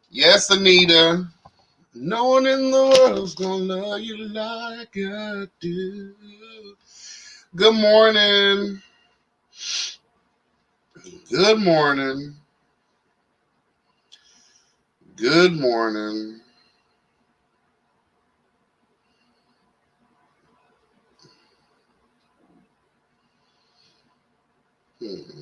Yes, Anita. No one in the world's gonna love you like I do. Good morning. Good morning. Good morning. Hmm.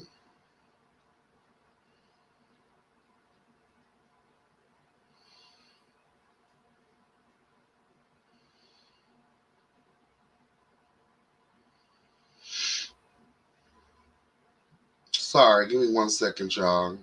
Sorry, give me 1 second, y'all.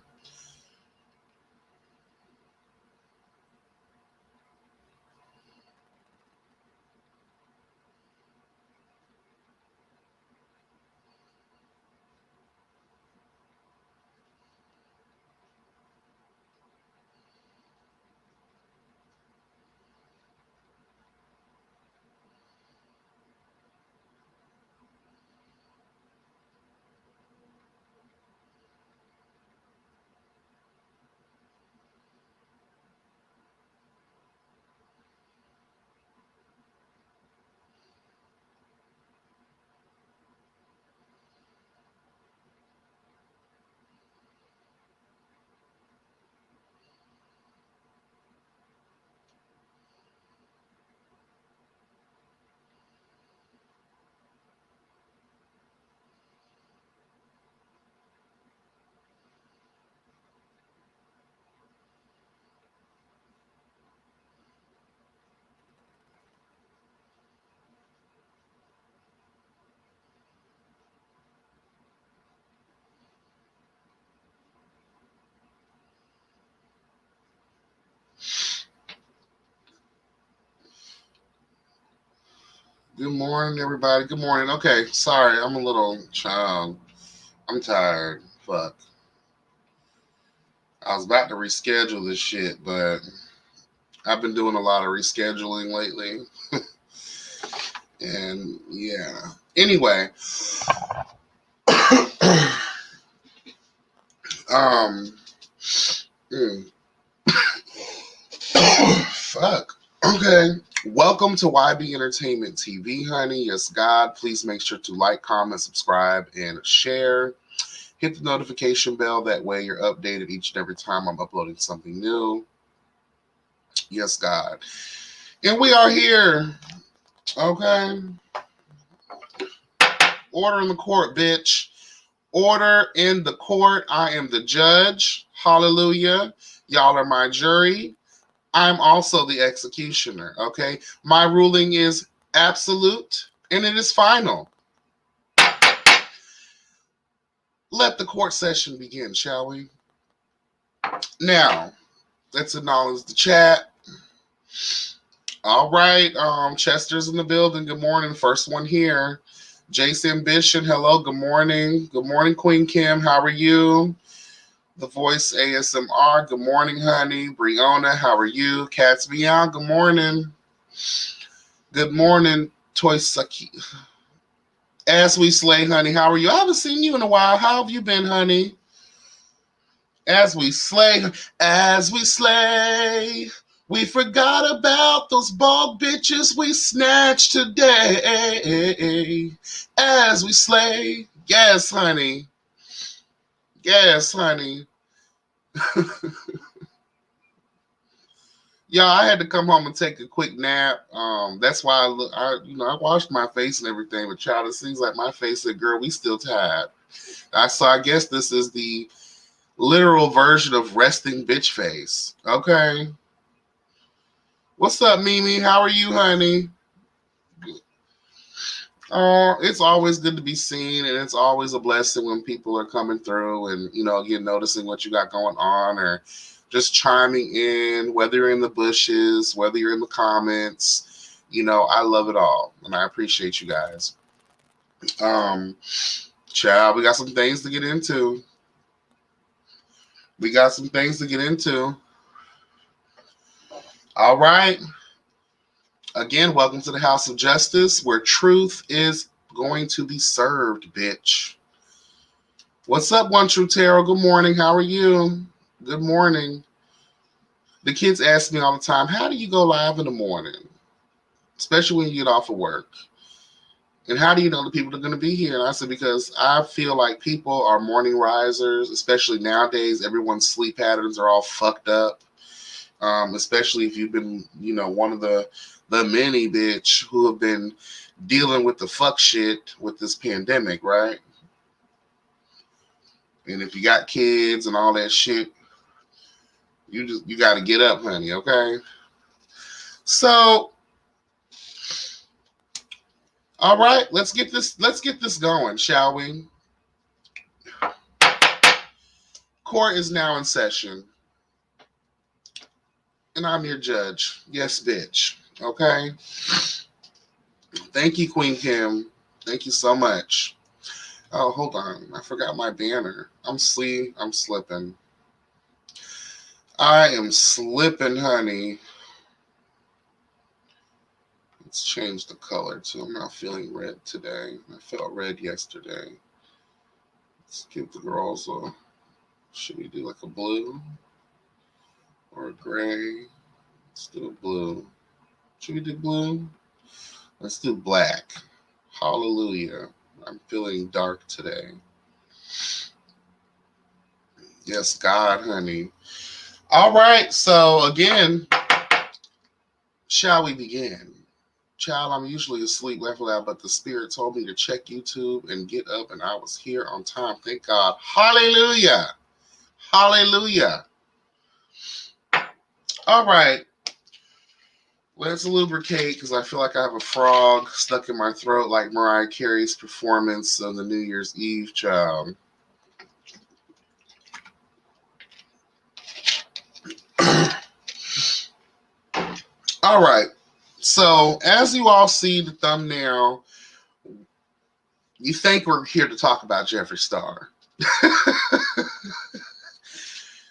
Good morning, everybody. Good morning. Okay, sorry, I'm a little child. I'm tired. Fuck. I was about to reschedule this shit, but I've been doing a lot of rescheduling lately. And yeah. Anyway, um, mm, fuck. Okay. Welcome to YB Entertainment TV, honey. Yes, God. Please make sure to like, comment, subscribe, and share. Hit the notification bell. That way you're updated each and every time I'm uploading something new. Yes, God. And we are here. Okay. Order in the court, bitch. Order in the court. I am the judge. Hallelujah. Y'all are my jury. I'm also the executioner. Okay. My ruling is absolute and it is final. Let the court session begin, shall we? Now, let's acknowledge the chat. All right. Chester's in the building. Good morning. First one here. Jace Ambition. Hello. Good morning. Good morning, Queen Kim. How are you? The Voice ASMR. Good morning, honey. Brianna, how are you? Cats Beyond. Good morning. Good morning, Toy Saki. As we slay, honey. How are you? I haven't seen you in a while. How have you been, honey? As we slay, as we slay. We forgot about those bald bitches we snatched today. As we slay. Yes, honey. Yes, honey. Yeah, I had to come home and take a quick nap. That's why I washed my face and everything. But child, it seems like my face said, "Girl, we still tired." I guess this is the literal version of resting bitch face. Okay. What's up, Mimi? How are you, honey? It's always good to be seen, and it's always a blessing when people are coming through and you're noticing what you got going on, or just chiming in, whether you're in the bushes, whether you're in the comments. I love it all, and I appreciate you guys. Um, Child, we got some things to get into. We got some things to get into. All right. Again, welcome to the House of Justice, where truth is going to be served, bitch. What's up, One True Tarot? Good morning. How are you? Good morning. The kids ask me all the time, how do you go live in the morning? Especially when you get off of work. And how do you know the people are going to be here? And I said, because I feel like people are morning risers, especially nowadays. Everyone's sleep patterns are all fucked up. Especially if you've been, one of the many bitch who have been dealing with the fuck shit with this pandemic, right? And if you got kids and all that shit, you got to get up, honey. Okay. So, all right, let's get this going, shall we? Court is now in session, and I'm your judge. Yes, bitch. Okay. Thank you, Queen Kim. Thank you so much. Oh, hold on. I forgot my banner. I'm slipping. I am slipping, honey. Let's change the color too. I'm not feeling red today. I felt red yesterday. Let's give the girls a, should we do like a blue or a gray? Let's do a blue. Should we do blue? Let's do black. Hallelujah. I'm feeling dark today. Yes, God, honey. All right, so again, shall we begin? Child, I'm usually asleep, laugh aloud, but the Spirit told me to check YouTube and get up, and I was here on time. Thank God. Hallelujah. Hallelujah. All right. Let's lubricate because I feel like I have a frog stuck in my throat like Mariah Carey's performance on the New Year's Eve, child. All right. So, as you all see the thumbnail, you think we're here to talk about Jeffree Star.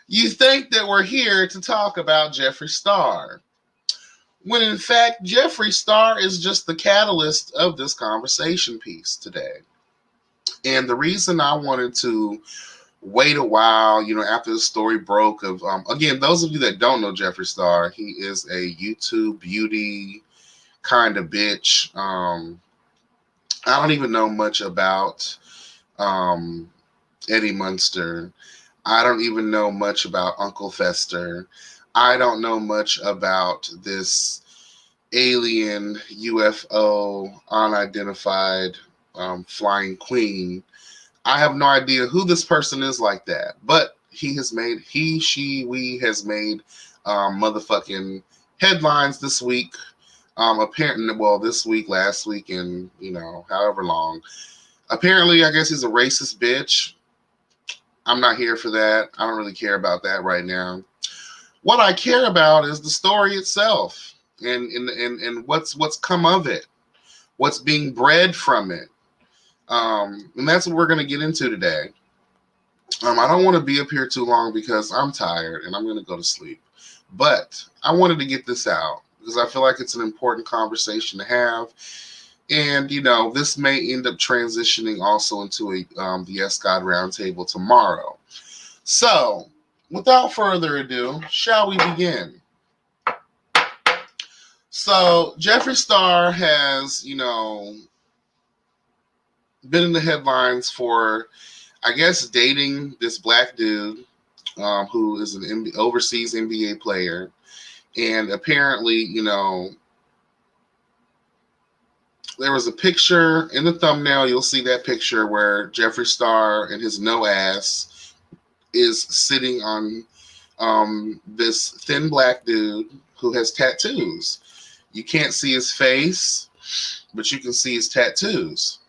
You think that we're here to talk about Jeffree Star. When in fact, Jeffree Star is just the catalyst of this conversation piece today. And the reason I wanted to wait a while, after the story broke of, again, those of you that don't know Jeffree Star, he is a YouTube beauty kind of bitch. I don't even know much about Eddie Munster. I don't even know much about Uncle Fester. I don't know much about this alien UFO unidentified flying queen. I have no idea who this person is like that, but he, she, we has made motherfucking headlines this week. Apparently, well, this week, last week, and however long. Apparently, I guess he's a racist bitch. I'm not here for that. I don't really care about that right now. What I care about is the story itself and what's come of it, what's being bred from it. And that's what we're going to get into today. I don't want to be up here too long because I'm tired and I'm going to go to sleep. But I wanted to get this out because I feel like it's an important conversation to have. And, this may end up transitioning also into the Yes God Roundtable tomorrow. So, without further ado, shall we begin? So, Jeffree Star has, been in the headlines for, I guess, dating this black dude who is an overseas NBA player. And apparently, there was a picture in the thumbnail. You'll see that picture where Jeffree Star and his no ass is sitting on this thin black dude who has tattoos. You can't see his face, but you can see his tattoos.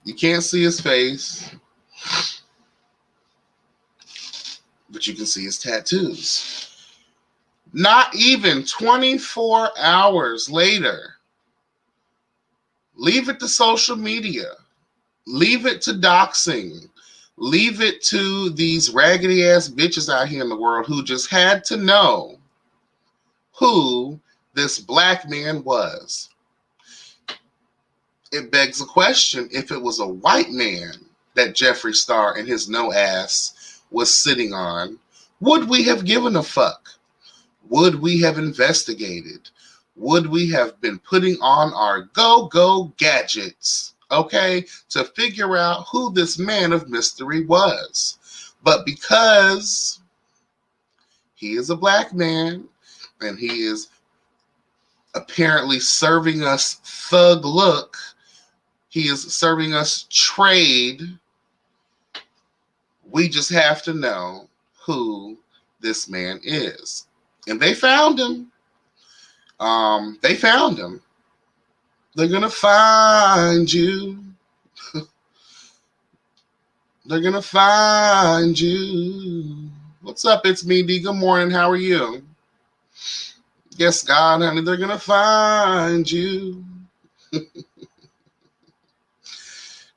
You can't see his face, but you can see his tattoos. Not even 24 hours later, leave it to social media, leave it to doxing, leave it to these raggedy ass bitches out here in the world who just had to know who this black man was. it begs a question: if it was a white man that Jeffree Star and his no ass was sitting on, would we have given a fuck? Would we have investigated? Would we have been putting on our go-go gadgets, okay, to figure out who this man of mystery was? But because he is a black man and he is apparently serving us thug look, he is serving us trade, we just have to know who this man is. And they found him. They found him. They're going to find you. They're going to find you. What's up? It's me, D. Good morning. How are you? Yes, God, honey, they're going to find you.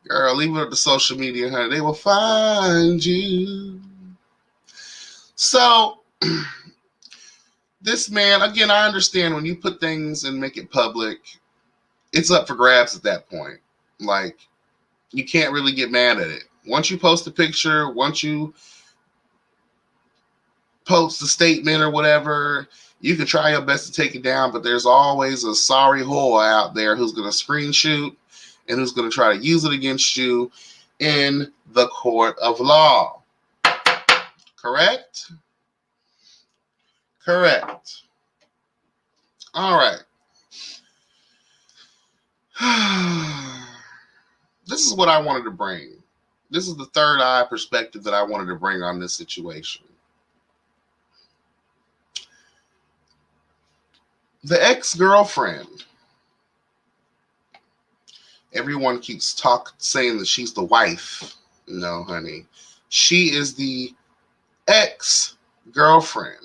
Girl, leave it up to social media, honey. They will find you. So, this man, again, I understand when you put things and make it public, it's up for grabs at that point. Like, you can't really get mad at it. Once you post a picture, once you post a statement or whatever, you can try your best to take it down, but there's always a sorry whore out there who's going to screenshot and who's going to try to use it against you in the court of law. Correct? Correct. All right. This is what I wanted to bring. This is the third eye perspective that I wanted to bring on this situation. The ex-girlfriend. Everyone keeps saying that she's the wife. No, honey. She is the ex-girlfriend.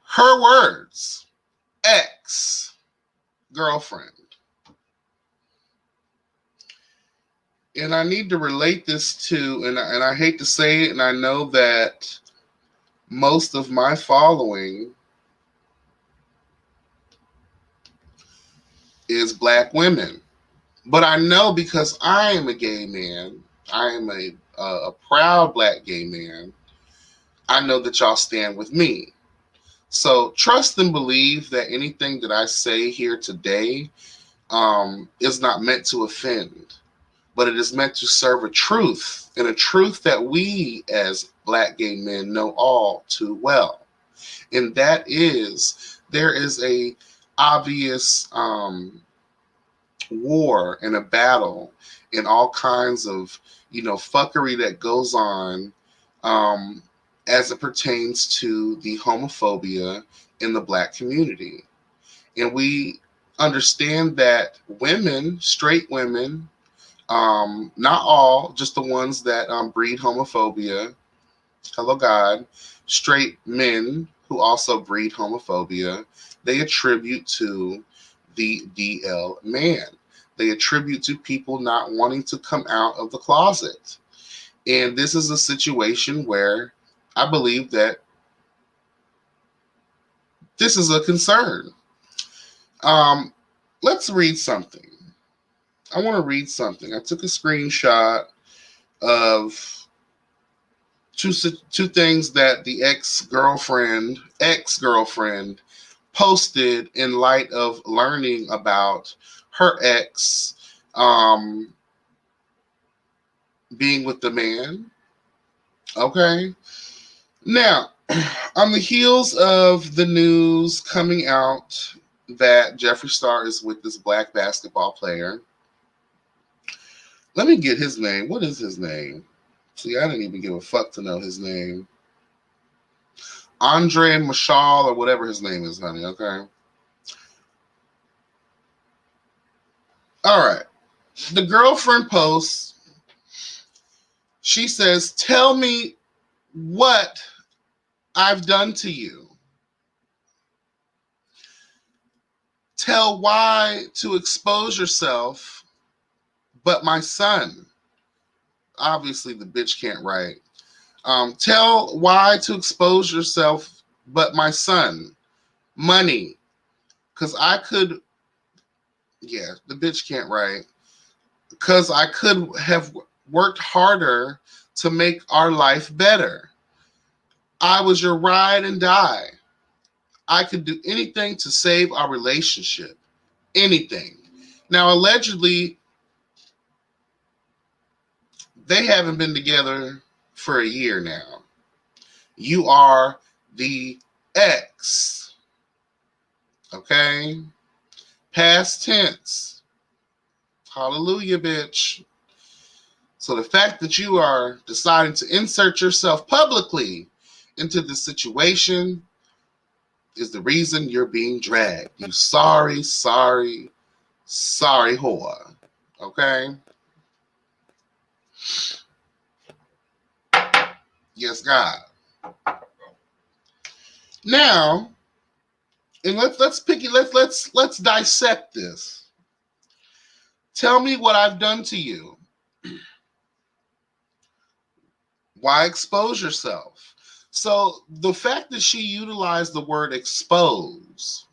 Her words. Ex-girlfriend. And I need to relate this to, and I hate to say it, and I know that most of my following is black women. But I know because I am a gay man, I am a proud black gay man, I know that y'all stand with me. So trust and believe that anything that I say here today is not meant to offend, but it is meant to serve a truth, and a truth that we as black gay men know all too well. And that is, there is a obvious war and a battle and all kinds of, fuckery that goes on as it pertains to the homophobia in the black community. And we understand that women, straight women, not all, just the ones that breed homophobia, hello God, straight men who also breed homophobia, they attribute to the DL man. They attribute to people not wanting to come out of the closet. And this is a situation where I believe that this is a concern. Let's read something. I want to read something. I took a screenshot of two things that the ex-girlfriend posted in light of learning about her ex being with the man. Okay. Now, on the heels of the news coming out that Jeffree Star is with this black basketball player, let me get his name. What is his name? See, I didn't even give a fuck to know his name. Andre Mashal or whatever his name is, honey, okay? All right. The girlfriend posts, she says, "Tell me what I've done to you. Tell why to expose yourself, but my son." Obviously, the bitch can't write. Tell why to expose yourself, but my son. Money. Because I could Yeah, the bitch can't write. Because I could have worked harder to make our life better. I was your ride and die. I could do anything to save our relationship. Anything. Now, allegedly, they haven't been together for a year now. You are the ex. Okay? Past tense. Hallelujah, bitch. So the fact that you are deciding to insert yourself publicly into this situation is the reason you're being dragged. You sorry, sorry, sorry whore. Okay? Yes, God. Now, and let's pick it, let's dissect this. Tell me what I've done to you. Why expose yourself? So the fact that she utilized the word expose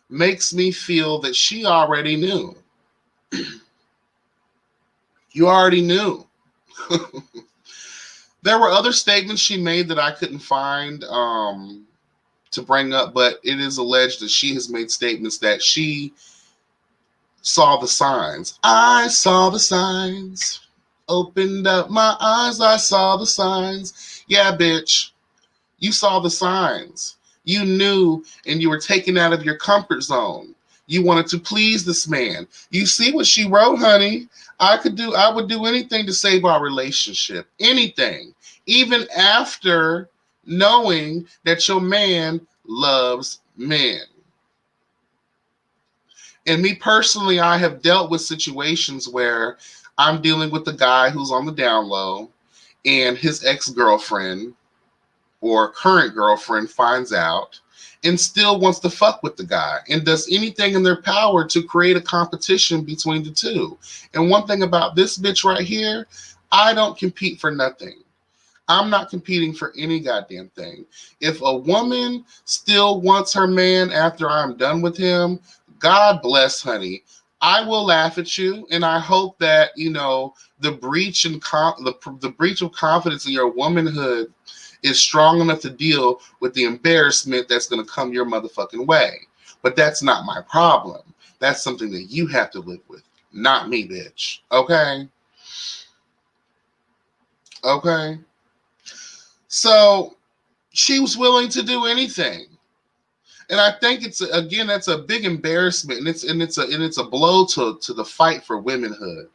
makes me feel that she already knew. You already knew. There were other statements she made that I couldn't find to bring up, but it is alleged that she has made statements that she saw the signs. I saw the signs. Opened up my eyes, I saw the signs. Yeah, bitch. You saw the signs. You knew and you were taken out of your comfort zone. You wanted to please this man. You see what she wrote, honey? I would do anything to save our relationship. Anything. Even after knowing that your man loves men. And me personally, I have dealt with situations where I'm dealing with a guy who's on the down low and his ex-girlfriend or current girlfriend finds out and still wants to fuck with the guy and does anything in their power to create a competition between the two. And one thing about this bitch right here, I don't compete for nothing. I'm not competing for any goddamn thing. If a woman still wants her man after I'm done with him, God bless, honey. I will laugh at you, and I hope that the breach and the breach of confidence in your womanhood is strong enough to deal with the embarrassment that's going to come your motherfucking way. But that's not my problem. That's something that you have to live with, not me, bitch. Okay? Okay? So she was willing to do anything. And I think that's a big embarrassment, and it's a blow to the fight for womanhood.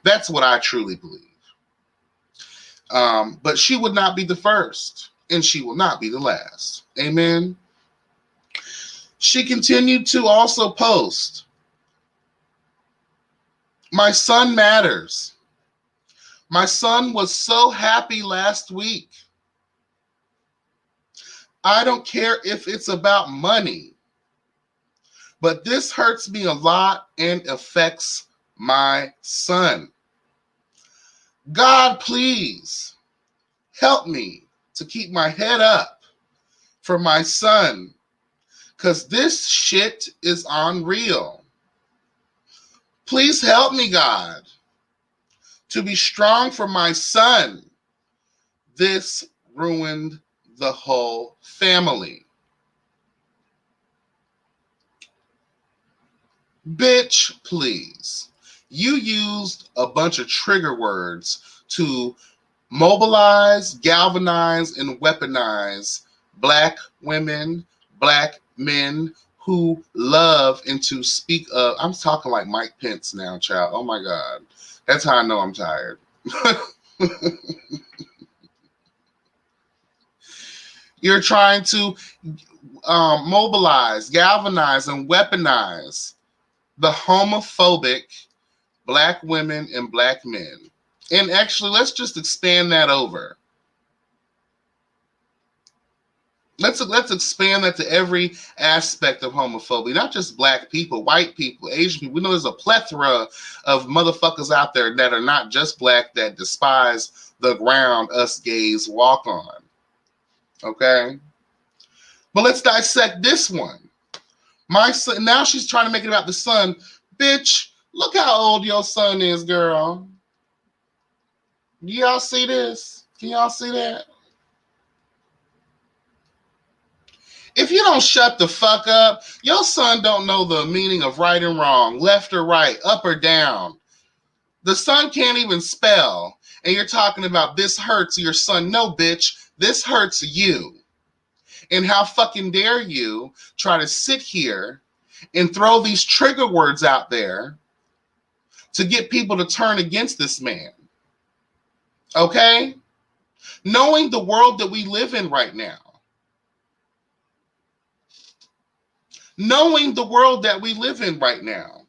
That's what I truly believe. But she would not be the first, and she will not be the last. Amen. She continued to also post, "My son matters. My son was so happy last week. I don't care if it's about money, but this hurts me a lot and affects my son. God, please help me to keep my head up for my son, because this shit is unreal. Please help me, God, to be strong for my son. This ruined the whole family." Bitch, please. You used a bunch of trigger words to mobilize, galvanize, and weaponize Black women, Black men who love and to speak of. I'm talking like Mike Pence now, child. Oh my God. That's how I know I'm tired. You're trying to mobilize, galvanize, and weaponize the homophobic Black women and Black men. And actually, let's just expand that over. Let's expand that to every aspect of homophobia, not just Black people, white people, Asian people. We know there's a plethora of motherfuckers out there that are not just Black, that despise the ground us gays walk on. Okay? But let's dissect this one. My son, now she's trying to make it about the son. Bitch, look how old your son is, girl. Do y'all see this? Can y'all see that? If you don't shut the fuck up, your son don't know the meaning of right and wrong, left or right, up or down. The son can't even spell. And you're talking about this hurts your son. No, bitch, this hurts you. And how fucking dare you try to sit here and throw these trigger words out there to get people to turn against this man. Okay? Knowing the world that we live in right now. Knowing the world that we live in right now.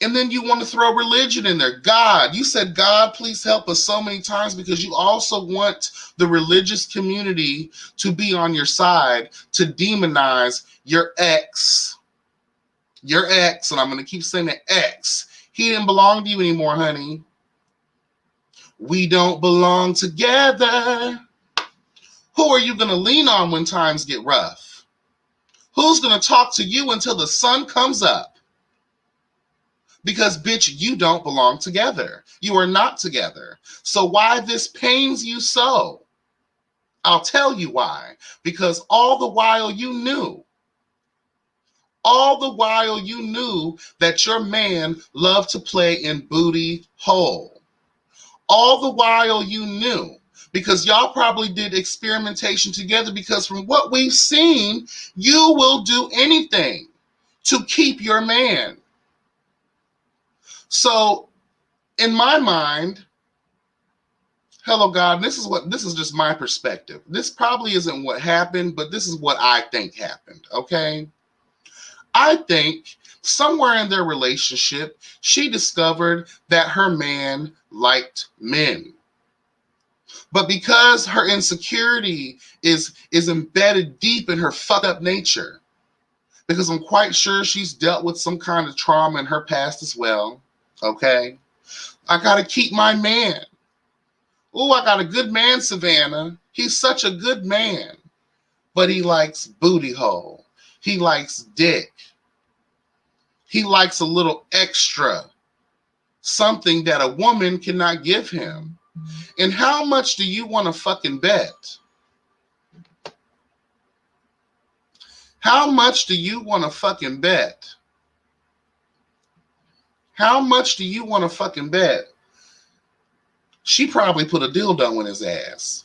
And then you want to throw religion in there. God, you said, God, please help us so many times because you also want the religious community to be on your side, to demonize your ex. Your ex, and I'm going to keep saying that ex. He didn't belong to you anymore, honey. We don't belong together. Who are you going to lean on when times get rough? Who's going to talk to you until the sun comes up? Because, bitch, you don't belong together. You are not together. So why this pains you so? I'll tell you why. Because all the while you knew that your man loved to play in booty hole. All the while you knew, because y'all probably did experimentation together, because from what we've seen, you will do anything to keep your man. So, in my mind, hello God, this is just my perspective. This probably isn't what happened, but this is what I think happened, okay? I think somewhere in their relationship, she discovered that her man liked men. But because her insecurity is embedded deep in her fucked up nature, because I'm quite sure she's dealt with some kind of trauma in her past as well, okay? I gotta keep my man. Oh, I got a good man, Savannah. He's such a good man. But he likes booty hole. He likes dick. He likes a little extra. Something that a woman cannot give him. And how much do you want to fucking bet? How much do you want to fucking bet? How much do you want to fucking bet? She probably put a dildo in his ass.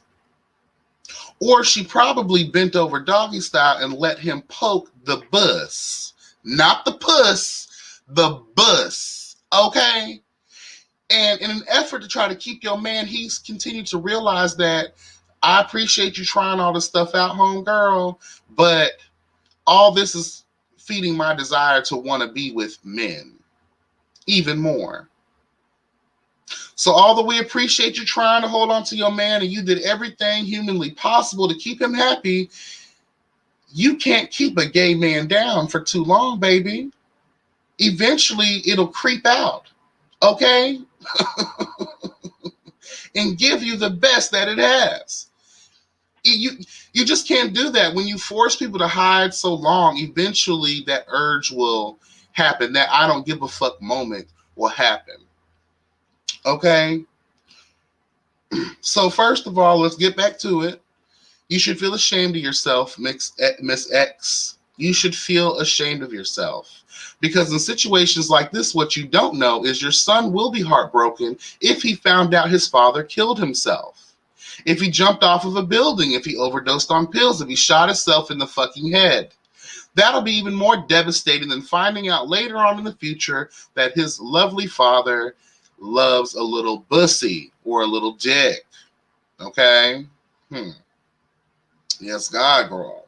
Or she probably bent over doggy style and let him poke the bus. Not the puss, the bus. Okay? And in an effort to try to keep your man, he's continued to realize that I appreciate you trying all this stuff out, homegirl, but all this is feeding my desire to want to be with men even more. So although we appreciate you trying to hold on to your man and you did everything humanly possible to keep him happy, you can't keep a gay man down for too long, baby. Eventually, it'll creep out, okay? And give you the best that it has. You just can't do that. When you force people to hide so long, eventually that urge will happen. That I don't give a fuck moment will happen. Okay? So first of all, let's get back to it. You should feel ashamed of yourself, Miss X. You should feel ashamed of yourself. Because in situations like this, what you don't know is your son will be heartbroken if he found out his father killed himself. If he jumped off of a building, if he overdosed on pills, if he shot himself in the fucking head. That'll be even more devastating than finding out later on in the future that his lovely father loves a little bussy or a little dick. Okay? Yes, God, girl.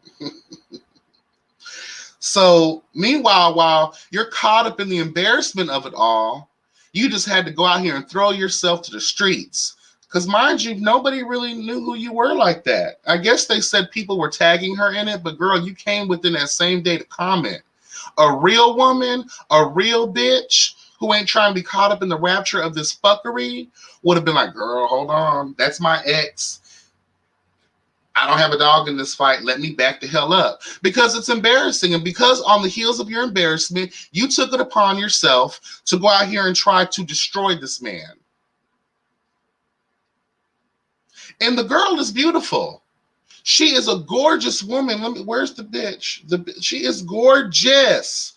So, meanwhile, while you're caught up in the embarrassment of it all, you just had to go out here and throw yourself to the streets. Because, mind you, nobody really knew who you were like that. I guess they said people were tagging her in it, but girl, you came within that same day to comment. A real woman, a real bitch who ain't trying to be caught up in the rapture of this fuckery would have been like, girl, hold on. That's my ex. I don't have a dog in this fight. Let me back the hell up. Because it's embarrassing. And because on the heels of your embarrassment, you took it upon yourself to go out here and try to destroy this man. And the girl is beautiful. She is a gorgeous woman. Where's the bitch? She is gorgeous.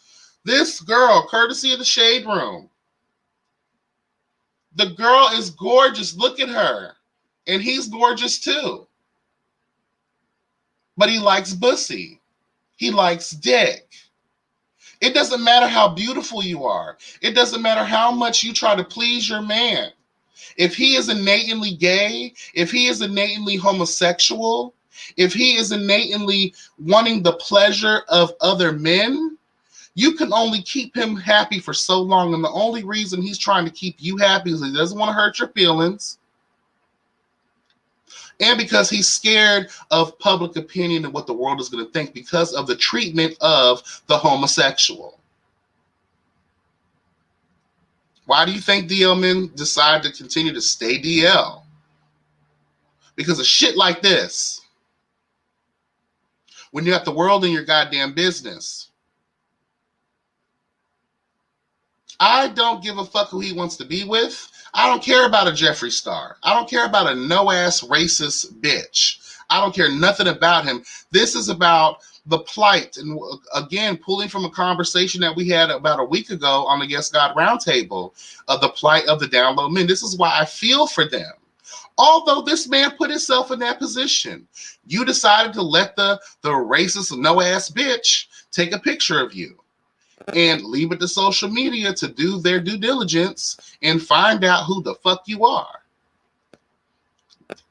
This girl, courtesy of the Shade Room. The girl is gorgeous. Look at her. And he's gorgeous too. But he likes pussy. He likes dick. It doesn't matter how beautiful you are. It doesn't matter how much you try to please your man. If he is innately gay, if he is innately homosexual, if he is innately wanting the pleasure of other men, you can only keep him happy for so long. And the only reason he's trying to keep you happy is he doesn't want to hurt your feelings. And because he's scared of public opinion and what the world is going to think because of the treatment of the homosexual. Why do you think DL men decide to continue to stay DL? Because of shit like this. When you have the world in your goddamn business. I don't give a fuck who he wants to be with. I don't care about a Jeffree Star. I don't care about a no-ass racist bitch. I don't care nothing about him. This is about the plight. And again, pulling from a conversation that we had about a week ago on the Yes God Roundtable of the plight of the down low men. This is why I feel for them. Although this man put himself in that position, you decided to let the racist no-ass bitch take a picture of you and leave it to social media to do their due diligence and find out who the fuck you are.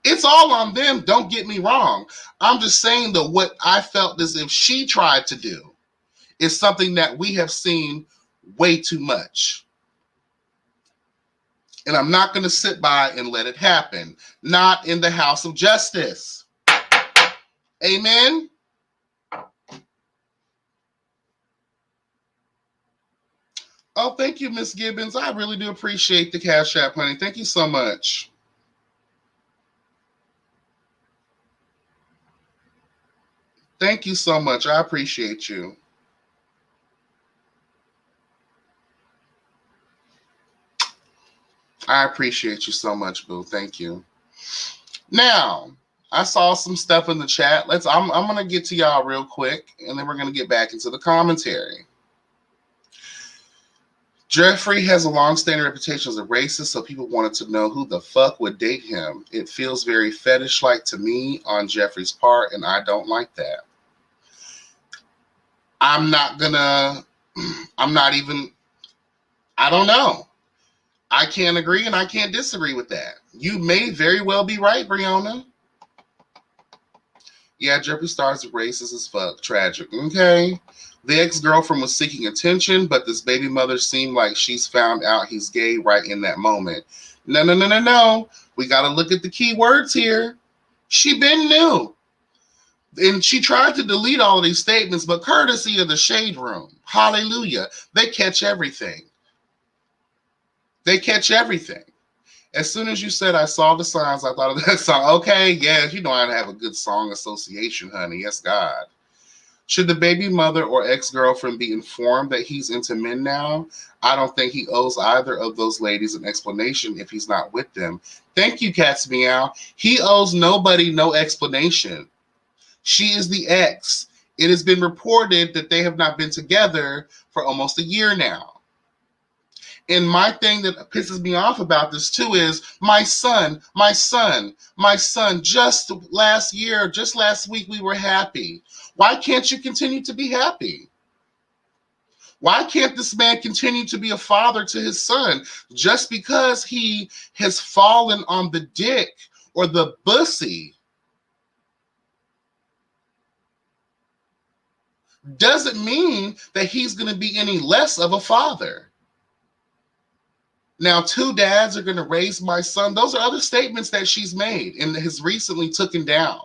It's all on them, don't get me wrong. I'm just saying that what I felt as if she tried to do is something that we have seen way too much. And I'm not going to sit by and let it happen. Not in the house of justice. Amen? Oh, thank you, Miss Gibbons. I really do appreciate the Cash App, honey. Thank you so much. Thank you so much. I appreciate you. I appreciate you so much, boo. Thank you. Now, I saw some stuff in the chat. I'm gonna get to y'all real quick, and then we're gonna get back into the commentary. Jeffree has a long-standing reputation as a racist, so people wanted to know who the fuck would date him. It feels very fetish-like to me on Jeffree's part, and I don't like that. I don't know. I can't agree and I can't disagree with that. You may very well be right, Brianna. Yeah, Jeffree Star's racist as fuck. Tragic. Okay. The ex-girlfriend was seeking attention, but this baby mother seemed like she's found out he's gay right in that moment. No. We got to look at the key words here. She been new. And she tried to delete all of these statements, but courtesy of the Shade Room, hallelujah, they catch everything. They catch everything. As soon as you said, I saw the signs, I thought of that song. Okay, yes, you know how to have a good song association, honey. Yes, God. Should the baby mother or ex-girlfriend be informed that he's into men now? I don't think he owes either of those ladies an explanation if he's not with them. Thank you, Cat's Meow. He owes nobody no explanation. She is the ex. It has been reported that they have not been together for almost a year now. And my thing that pisses me off about this too is my son, just last week we were happy. Why can't you continue to be happy? Why can't this man continue to be a father to his son just because he has fallen on the dick or the pussy? Doesn't mean that he's going to be any less of a father. Now, 2 dads are going to raise my son. Those are other statements that she's made and has recently taken down.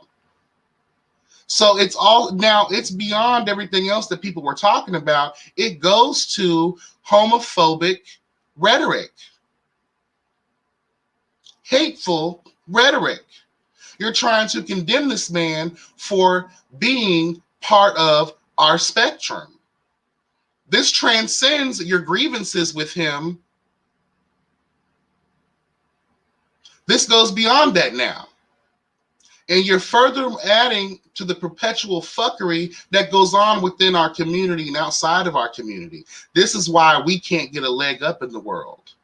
So it's beyond everything else that people were talking about. It goes to homophobic rhetoric, hateful rhetoric. You're trying to condemn this man for being part of our spectrum. This transcends your grievances with him. This goes beyond that now. And you're further adding to the perpetual fuckery that goes on within our community and outside of our community. This is why we can't get a leg up in the world.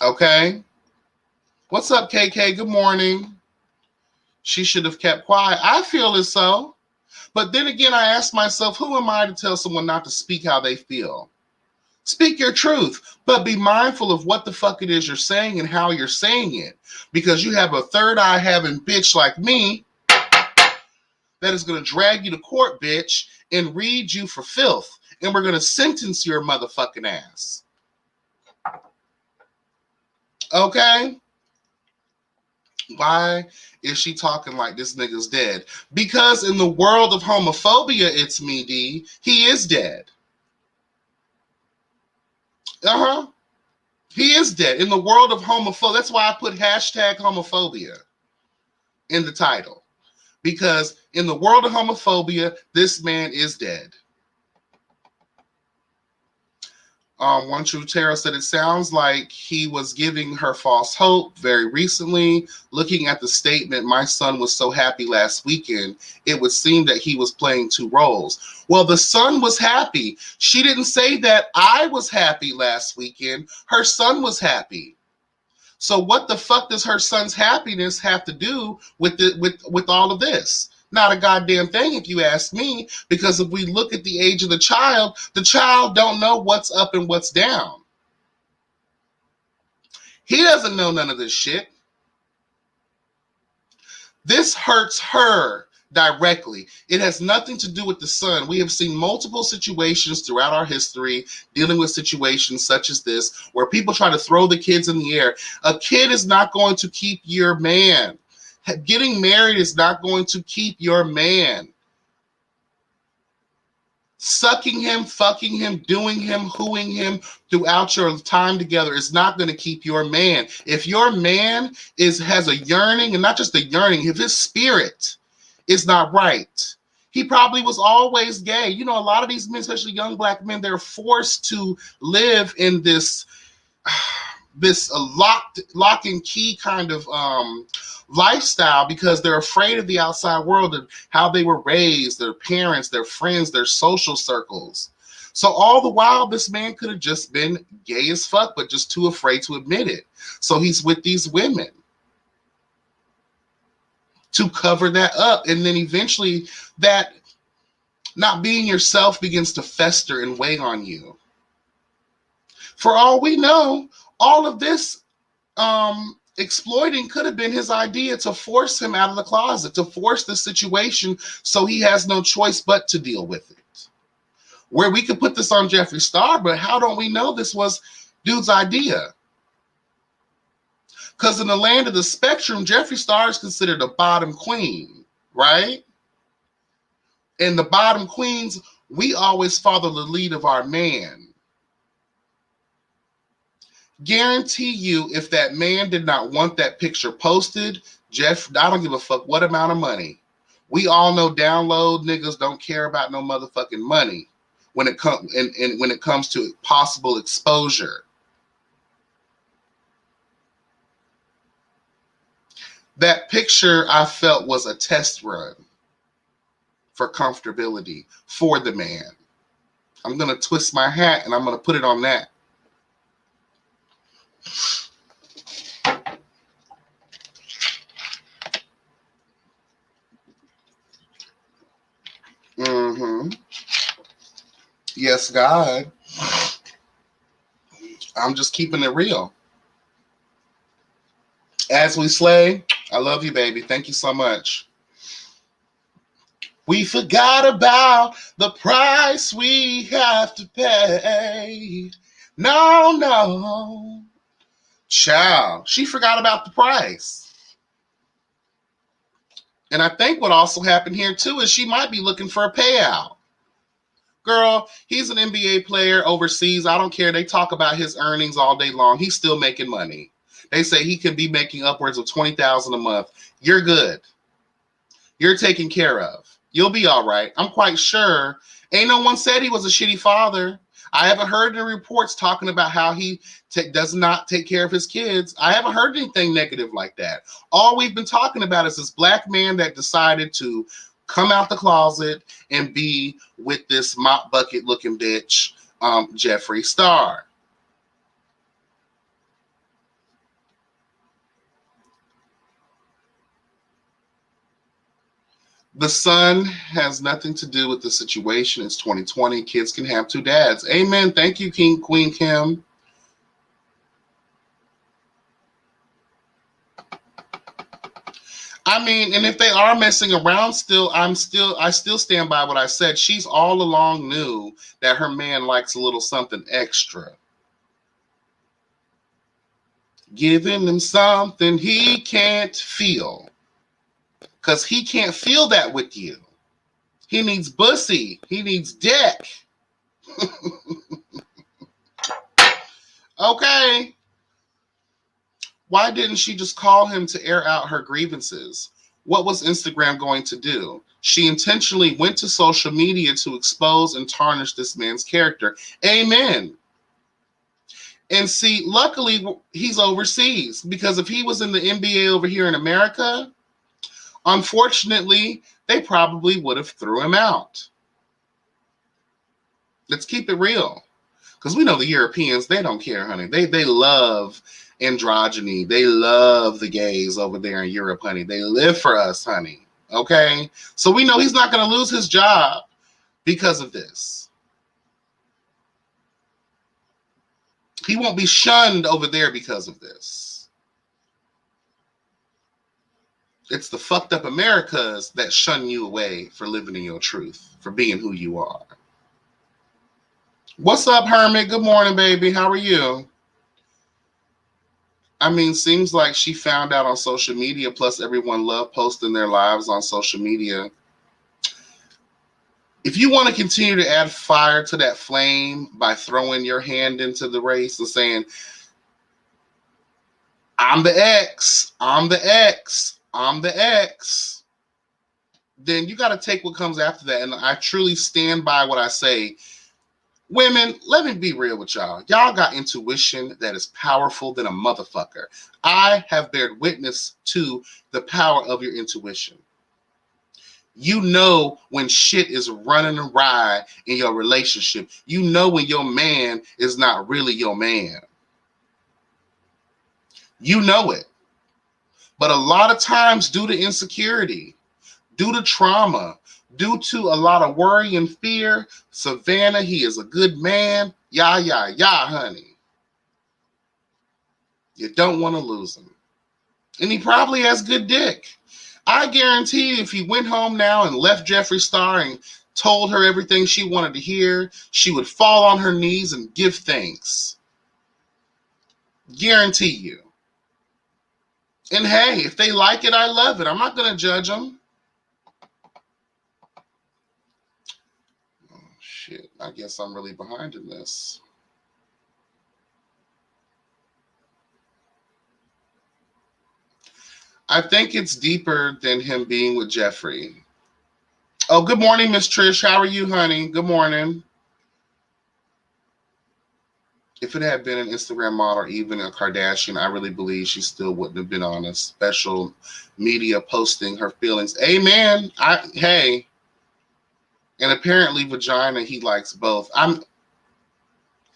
Okay? What's up, KK? Good morning. She should have kept quiet. I feel as so. But then again, I ask myself, who am I to tell someone not to speak how they feel? Speak your truth, but be mindful of what the fuck it is you're saying and how you're saying it. Because you have a third eye having bitch like me that is going to drag you to court, bitch, and read you for filth. And we're going to sentence your motherfucking ass. Okay? Why is she talking like this nigga's dead? Because in the world of homophobia, it's me, D, he is dead. He is dead. In the world of homophobia, that's why I put hashtag homophobia in the title. Because in the world of homophobia, this man is dead. One True Tarot said it sounds like he was giving her false hope very recently. Looking at the statement, my son was so happy last weekend, it would seem that he was playing two roles. Well, the son was happy. She didn't say that I was happy last weekend. Her son was happy. So what the fuck does her son's happiness have to do with all of this? Not a goddamn thing, if you ask me, because if we look at the age of the child don't know what's up and what's down. He doesn't know none of this shit. This hurts her directly. It has nothing to do with the son. We have seen multiple situations throughout our history dealing with situations such as this, where people try to throw the kids in the air. A kid is not going to keep your man. Getting married is not going to keep your man. Sucking him, fucking him, doing him, hooing him throughout your time together is not going to keep your man. If your man has a yearning, and not just a yearning, if his spirit is not right, he probably was always gay. You know, a lot of these men, especially young black men, they're forced to live in this lock and key kind of lifestyle because they're afraid of the outside world and how they were raised, their parents, their friends, their social circles. So all the while, this man could have just been gay as fuck, but just too afraid to admit it. So he's with these women to cover that up. And then eventually that not being yourself begins to fester and weigh on you. For all we know, all of this exploiting could have been his idea to force him out of the closet, to force the situation so he has no choice but to deal with it. Where we could put this on Jeffree Star, but how don't we know this was dude's idea? Because in the land of the spectrum, Jeffree Star is considered a bottom queen, right? And the bottom queens, we always follow the lead of our man. Guarantee you, if that man did not want that picture posted, Jeff, I don't give a fuck what amount of money. We all know download niggas don't care about no motherfucking money when it comes and when it comes to possible exposure. That picture I felt was a test run for comfortability for the man. I'm gonna twist my hat and I'm gonna put it on that. Yes, God. I'm just keeping it real. As we slay, I love you, baby. Thank you so much. We forgot about the price we have to pay. No. Child, she forgot about the price. And I think what also happened here, too, is she might be looking for a payout. Girl, he's an NBA player overseas. I don't care. They talk about his earnings all day long. He's still making money. They say he could be making upwards of $20,000 a month. You're good. You're taken care of. You'll be all right. I'm quite sure. Ain't no one said he was a shitty father. I haven't heard any reports talking about how he does not take care of his kids. I haven't heard anything negative like that. All we've been talking about is this black man that decided to come out the closet and be with this mop bucket looking bitch, Jeffree Star. The son has nothing to do with the situation. It's 2020. Kids can have two dads. Amen. Thank you, Queen Kim. I mean, and if they are messing around still, I still stand by what I said. She's all along knew that her man likes a little something extra. Giving him something he can't feel. Because he can't feel that with you. He needs bussy. He needs dick. Okay. Why didn't she just call him to air out her grievances? What was Instagram going to do? She intentionally went to social media to expose and tarnish this man's character. Amen. And see, luckily, he's overseas. Because if he was in the NBA over here in America, unfortunately, they probably would have threw him out. Let's keep it real. Because we know the Europeans, they don't care, honey. They love androgyny. They love the gays over there in Europe, honey. They live for us, honey. Okay? So we know he's not going to lose his job because of this. He won't be shunned over there because of this. It's the fucked up Americas that shun you away for living in your truth, for being who you are. What's up, Hermit? Good morning, baby. How are you? I mean, seems like she found out on social media, plus everyone loved posting their lives on social media. If you want to continue to add fire to that flame by throwing your hand into the race and saying, I'm the X, I'm the X, I'm the X, then you got to take what comes after that. And I truly stand by what I say. Women, let me be real with y'all. Y'all got intuition that is powerful than a motherfucker. I have bared witness to the power of your intuition. You know when shit is running awry in your relationship. You know when your man is not really your man. You know it. But a lot of times due to insecurity, due to trauma, due to a lot of worry and fear, Savannah, he is a good man. Yeah, honey. You don't want to lose him. And he probably has good dick. I guarantee you if he went home now and left Jeffree Star and told her everything she wanted to hear, she would fall on her knees and give thanks. Guarantee you. And hey, if they like it, I love it. I'm not going to judge them. Oh, shit. I guess I'm really behind in this. I think it's deeper than him being with Jeffree. Oh, good morning, Miss Trish. How are you, honey? Good morning. If it had been an Instagram model or even a Kardashian, I really believe she still wouldn't have been on a special media posting her feelings. Amen. Hey. And apparently vagina, he likes both.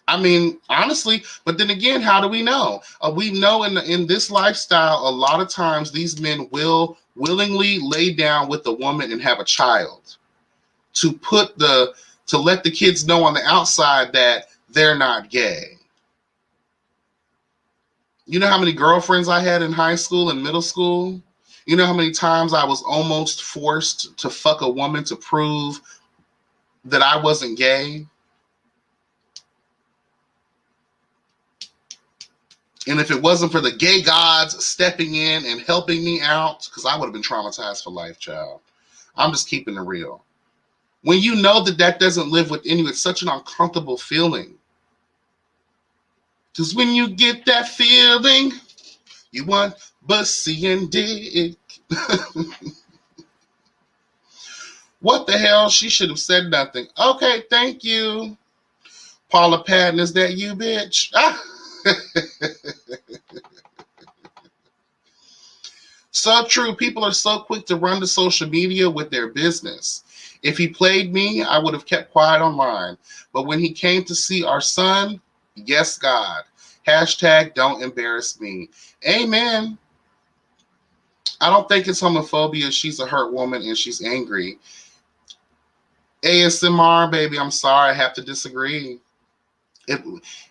I mean, honestly, but then again, how do we know? We know in this lifestyle, a lot of times these men will willingly lay down with a woman and have a child to let the kids know on the outside that they're not gay. You know how many girlfriends I had in high school and middle school? You know how many times I was almost forced to fuck a woman to prove that I wasn't gay? And if it wasn't for the gay gods stepping in and helping me out, because I would have been traumatized for life, child. I'm just keeping it real. When you know that doesn't live within you, it's such an uncomfortable feeling. Because when you get that feeling, You want bussy and dick. What the hell? She should have said nothing. Okay, thank you. Paula Patton, is that you, bitch? So true. People are so quick to run to social media with their business. If he played me, I would have kept quiet on mine. But when he came to see our son, yes, God. Hashtag don't embarrass me. Amen. I don't think it's homophobia. She's a hurt woman and she's angry. ASMR, baby, I'm sorry. I have to disagree.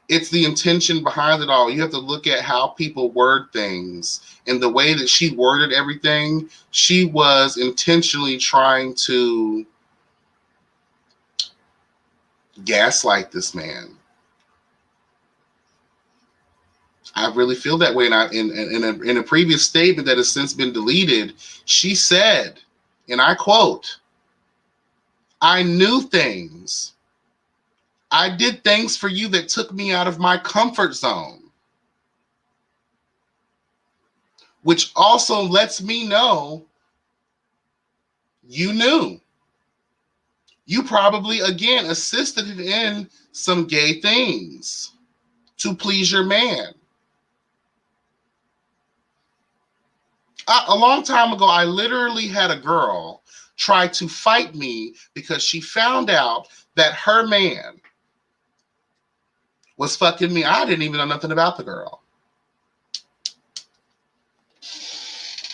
It's the intention behind it all. You have to look at how people word things. And the way that she worded everything, she was intentionally trying to gaslight this man. I really feel that way. And in a previous statement that has since been deleted, she said, and I quote, I knew things. I did things for you that took me out of my comfort zone, which also lets me know you knew. You probably, again, assisted in some gay things to please your man. A long time ago, I literally had a girl try to fight me because she found out that her man was fucking me. I didn't even know nothing about the girl.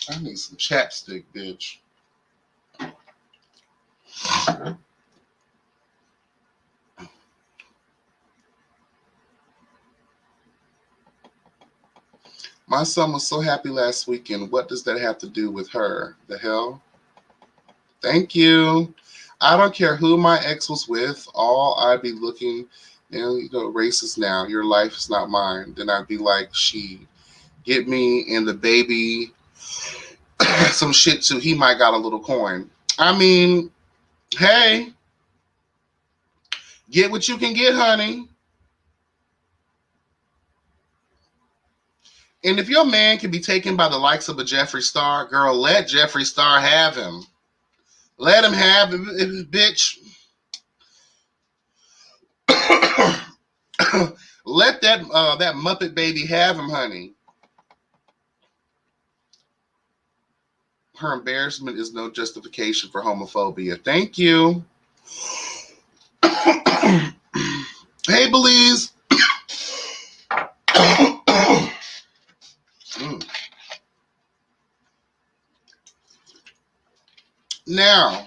I need some chapstick, bitch. My son was so happy last weekend. What does that have to do with her? The hell? Thank you. I don't care who my ex was with. All I'd be looking, you know, racist now. Your life is not mine. Then I'd be like, she get me and the baby some shit too. He might got a little coin. I mean, hey, get what you can get, honey. And if your man can be taken by the likes of a Jeffree Star, girl, let Jeffree Star have him. Let him have him, bitch. Let that Muppet baby have him, honey. Her embarrassment is no justification for homophobia. Thank you. Hey, Belize. Now,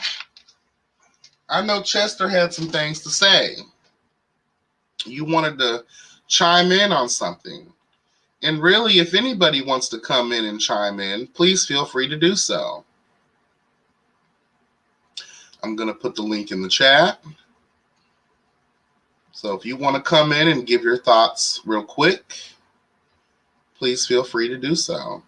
I know Chester had some things to say. You wanted to chime in on something. And really, if anybody wants to come in and chime in, please feel free to do so. I'm going to put the link in the chat. So if you want to come in and give your thoughts real quick, please feel free to do so.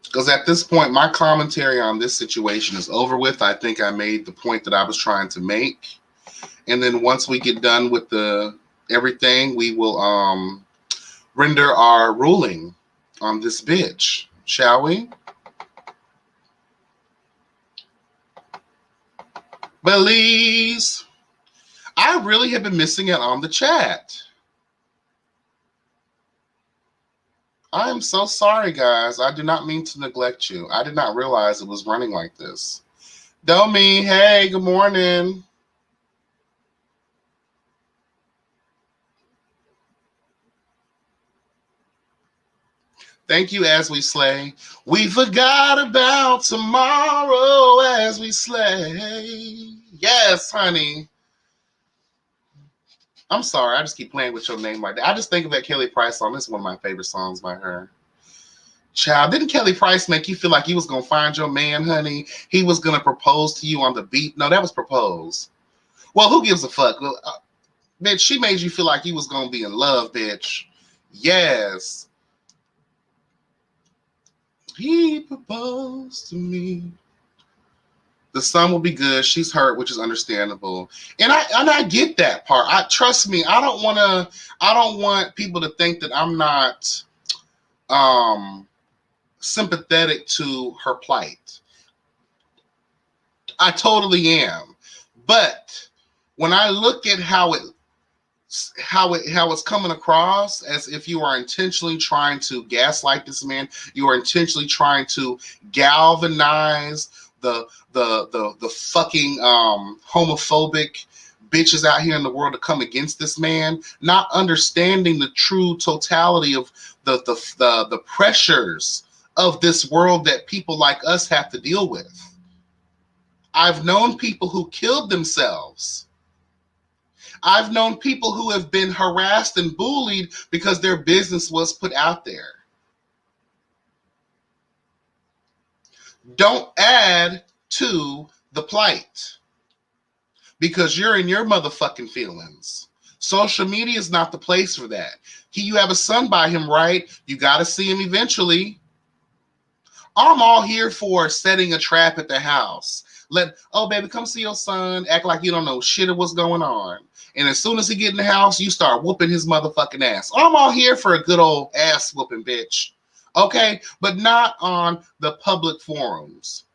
Because at this point, my commentary on this situation is over with. I think I made the point that I was trying to make. And then once we get done with everything, we will render our ruling on this bitch, shall we? Belize. I really have been missing it on the chat. I am so sorry, guys. I do not mean to neglect you. I did not realize it was running like this. Domi, hey, good morning. Thank you, As We Slay. We forgot about tomorrow as we slay. Yes, honey. I'm sorry. I just keep playing with your name like that. I just think of that Kelly Price song. This is one of my favorite songs by her. Child, didn't Kelly Price make you feel like you was going to find your man, honey? He was going to propose to you on the beat? No, that was propose. Well, who gives a fuck? Well, bitch, she made you feel like you was going to be in love, bitch. Yes. He proposed to me. The The son will be good. She's hurt, which is understandable, and I get that part. Trust me. I don't want people to think that I'm not sympathetic to her plight. I totally am, but when I look at how it's coming across as if you are intentionally trying to gaslight this man, you are intentionally trying to galvanize the fucking homophobic bitches out here in the world to come against this man, not understanding the true totality of the pressures of this world that people like us have to deal with. I've known people who killed themselves. I've known people who have been harassed and bullied because their business was put out there. Don't add to the plight because you're in your motherfucking feelings. Social media is not the place for that. You have a son by him, right? You got to see him eventually. I'm all here for setting a trap at the house. Oh, baby, come see your son. Act like you don't know shit of what's going on. And as soon as he get in the house, you start whooping his motherfucking ass. I'm all here for a good old ass whooping, bitch. Okay? But not on the public forums.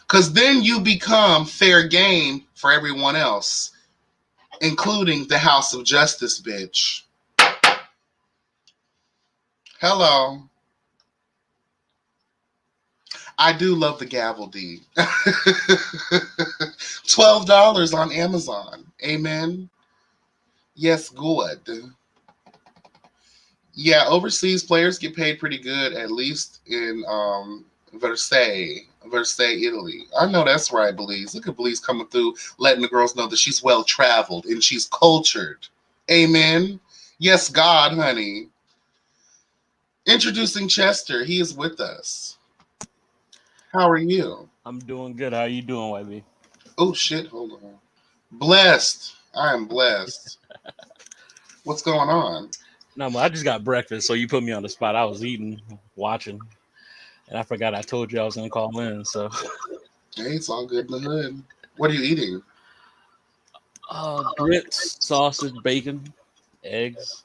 Because then you become fair game for everyone else, including the House of Justice, bitch. Hello. I do love the gavel D. $12 on Amazon. Amen. Yes, good. Yeah, overseas players get paid pretty good, at least in Versailles, Italy. I know that's right, Belize. Look at Belize coming through, letting the girls know that she's well-traveled and she's cultured. Amen. Yes, God, honey. Introducing Chester. He is with us. How are you? I'm doing good. How are you doing, YB? Oh, shit. Hold on. Blessed. I am blessed. What's going on? No, I just got breakfast, so you put me on the spot. I was eating, watching, and I forgot I told you I was going to call in. So, hey, it's all good in the hood. What are you eating? Grits, sausage, bacon, eggs.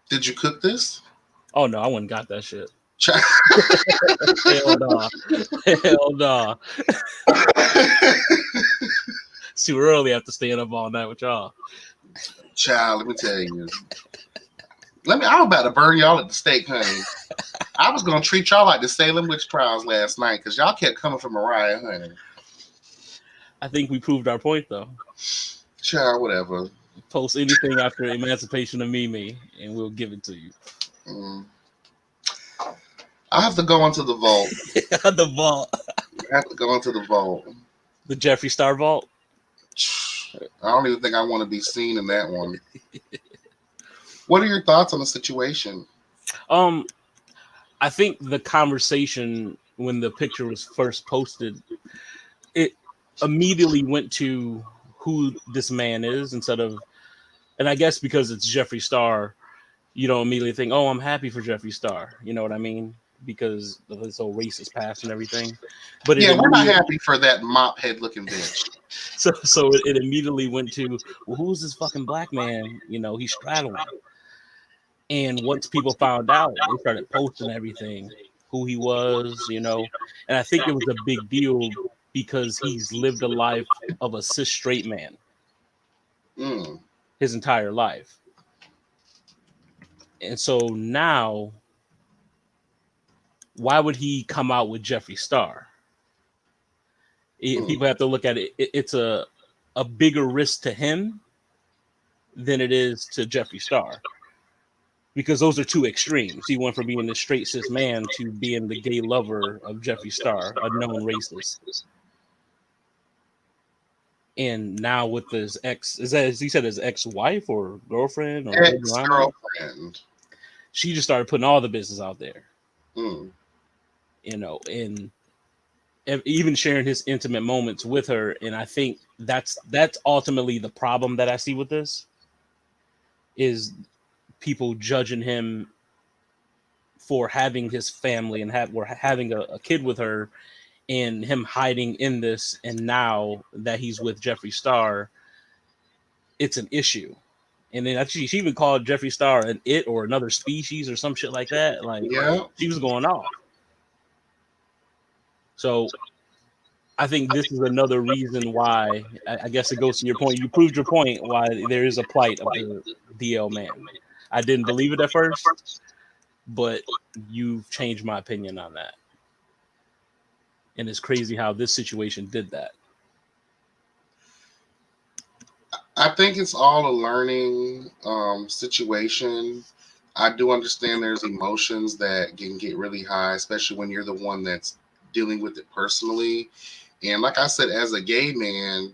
Did you cook this? Oh, no, I wouldn't got that shit. Hell no. Hell no. It's too early after staying up all night with y'all. Child, let me tell you. I'm about to burn y'all at the stake, honey. I was going to treat y'all like the Salem witch trials last night because y'all kept coming for Mariah, honey. I think we proved our point, though. Child, whatever. Post anything after Emancipation of Mimi, and we'll give it to you. I have to go into the vault. The vault. I have to go into the vault. The Jeffree Star vault? I don't even think I want to be seen in that one. What are your thoughts on the situation? I think the conversation when the picture was first posted, it immediately went to who this man is instead of, and I guess because it's Jeffree Star, you don't immediately think, oh, I'm happy for Jeffree Star. You know what I mean? Because of his whole racist past and everything. But yeah, we're not happy for that mop head looking bitch. So it immediately went to, well, who's this fucking black man? You know, he's straddling. And once people found out, they started posting everything, who he was, you know. And I think it was a big deal because he's lived a life of a cis straight man his entire life. And so now, why would he come out with Jeffree Star? People have to look at it. It's a bigger risk to him than it is to Jeffree Star. Because those are two extremes. He went from being the straight cis man to being the gay lover of Jeffree Star, a known racist. And now with his ex, as he said, his ex-wife or girlfriend or ex-girlfriend, she just started putting all the business out there. You know, and even sharing his intimate moments with her. And I think that's ultimately the problem that I see with this is people judging him for having his family and having a kid with her, and him hiding in this, and now that he's with Jeffree Star, it's an issue. And then actually, she even called Jeffree Star an it or another species or some shit like that. Like, Yeah. she was going off. So I think this is another reason why, I guess it goes to your point. You proved your point why there is a plight of the DL man. I didn't believe it at first, but you've changed my opinion on that. And it's crazy how this situation did that. I think it's all a learning situation. I do understand there's emotions that can get really high, especially when you're the one that's dealing with it personally. And like I said, as a gay man,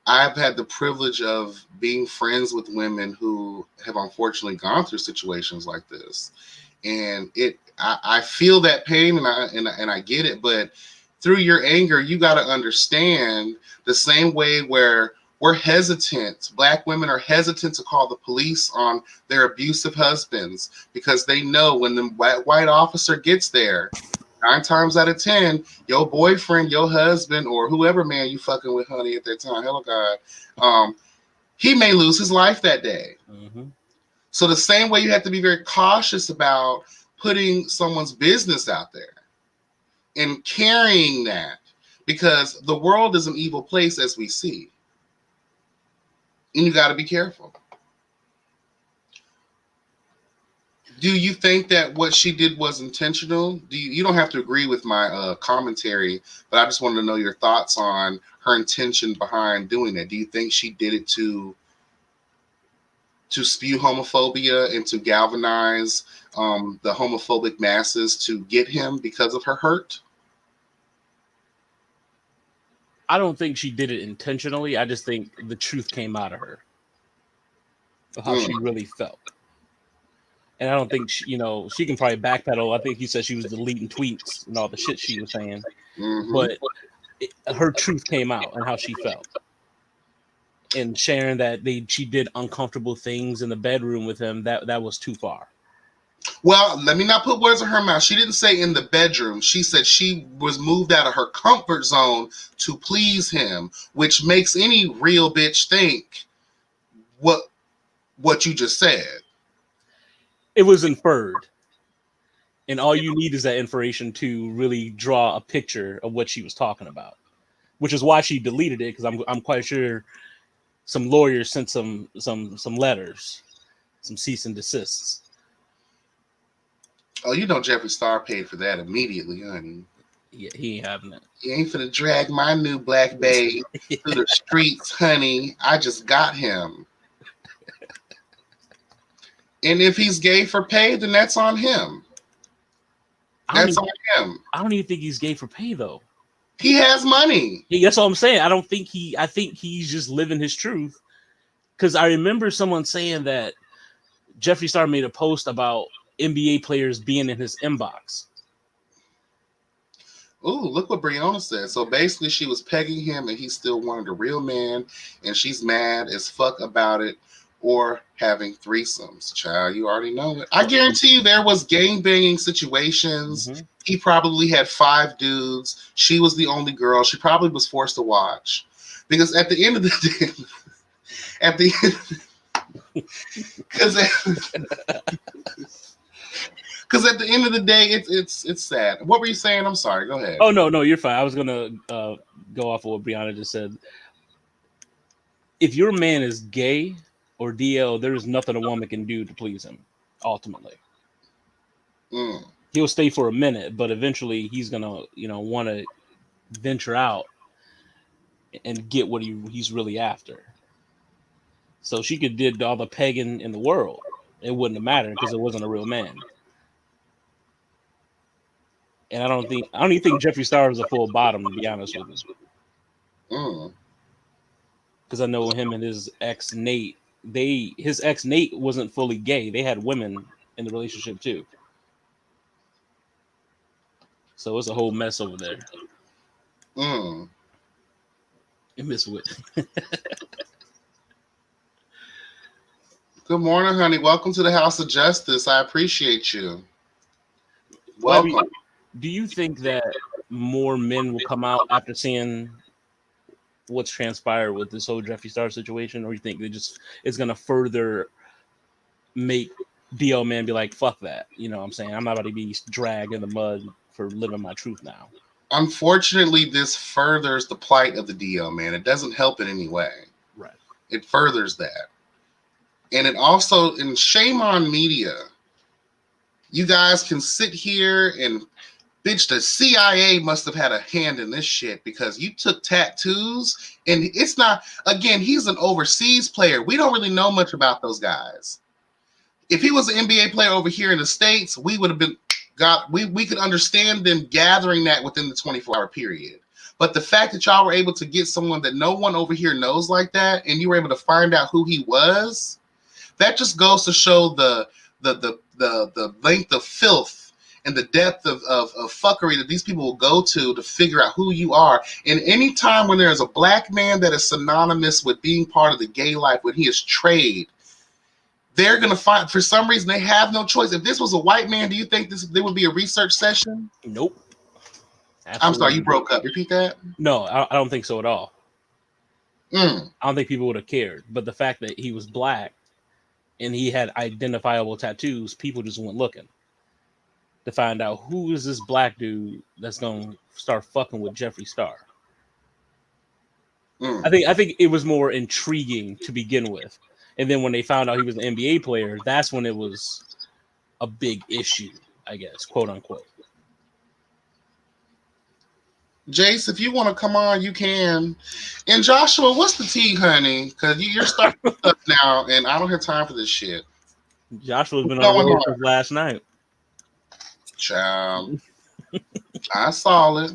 I've had the privilege of being friends with women who have unfortunately gone through situations like this. And I feel that pain, and I get it, but through your anger, you got to understand the same way where we're hesitant. Black women are hesitant to call the police on their abusive husbands because they know when the white officer gets there, 9 times out of 10, your boyfriend, your husband, or whoever man you fucking with, honey, at that time, hello God, he may lose his life that day. Mm-hmm. So the same way you have to be very cautious about putting someone's business out there and carrying that, because the world is an evil place as we see. And you got to be careful. Do you think that what she did was intentional? You don't have to agree with my commentary, but I just wanted to know your thoughts on her intention behind doing that. Do you think she did it to spew homophobia and to galvanize the homophobic masses to get him because of her hurt? I don't think she did it intentionally. I just think the truth came out of her of how she really felt. And I don't think she can probably backpedal. I think you said she was deleting tweets and all the shit she was saying, but her truth came out and how she felt, and sharing that she did uncomfortable things in the bedroom with him. That was too far. Well, let me not put words in her mouth. She didn't say in the bedroom. She said she was moved out of her comfort zone to please him, which makes any real bitch think what you just said. It was inferred. And all you need is that information to really draw a picture of what she was talking about, which is why she deleted it, because I'm quite sure some lawyers sent some letters, some cease and desists. Oh, you know Jeffree Star paid for that immediately, honey. Yeah, he ain't having it. You ain't finna drag my new black babe through the streets, honey. I just got him. And if he's gay for pay, then that's on him. That's on him. I don't even think he's gay for pay, though. He has money. Yeah, that's all I'm saying. I think he's just living his truth. Because I remember someone saying that Jeffree Star made a post about NBA players being in his inbox. Ooh, look what Brianna said. So basically, she was pegging him, and he still wanted a real man, and she's mad as fuck about it, or having threesomes. Child, you already know it. I guarantee you there was gang-banging situations. Mm-hmm. He probably had 5 dudes. She was the only girl. She probably was forced to watch. Because at the end of the day, because at the end of the day, it's sad. What were you saying? I'm sorry. Go ahead. Oh, no, you're fine. I was going to go off of what Brianna just said. If your man is gay or DL, there's nothing a woman can do to please him, ultimately. He'll stay for a minute, but eventually he's going to, want to venture out and get what he's really after. So she could did all the pegging in the world. It wouldn't have mattered because it wasn't a real man. And I don't even think Jeffree Star is a full bottom, to be honest with you. Because I know him and his ex Nate. His ex Nate wasn't fully gay. They had women in the relationship too. So it's a whole mess over there. And Miss Witt. Good morning, honey. Welcome to the House of Justice. I appreciate you. Welcome. Do you think that more men will come out after seeing what's transpired with this whole Jeffree Star situation, or you think it's gonna further make DL man be like, fuck that, you know what I'm saying? I'm not about to be dragged in the mud for living my truth now. Unfortunately, this furthers the plight of the DL man. It doesn't help in any way. Right. It furthers that. And it also, and shame on media. You guys can sit here and bitch, the CIA must have had a hand in this shit because you took tattoos and it's not, again, he's an overseas player. We don't really know much about those guys. If he was an NBA player over here in the States, we would have been, we could understand them gathering that within the 24-hour period. But the fact that y'all were able to get someone that no one over here knows like that, and you were able to find out who he was, that just goes to show the length of filth and the depth of fuckery that these people will go to figure out who you are. And any time when there is a black man that is synonymous with being part of the gay life, when he is trade, they're going to find, for some reason, they have no choice. If this was a white man, do you think there would be a research session? Nope. Absolutely. I'm sorry, you broke up. Repeat that? No, I don't think so at all. I don't think people would have cared. But the fact that he was black and he had identifiable tattoos, people just went looking to find out who is this black dude that's going to start fucking with Jeffree Star. I think it was more intriguing to begin with. And then when they found out he was an NBA player, that's when it was a big issue, I guess, quote unquote. Jace, if you want to come on, you can. And Joshua, what's the tea, honey? Because you're starting stuff now, and I don't have time for this shit. Joshua's been on the road since last night. Child, I saw it.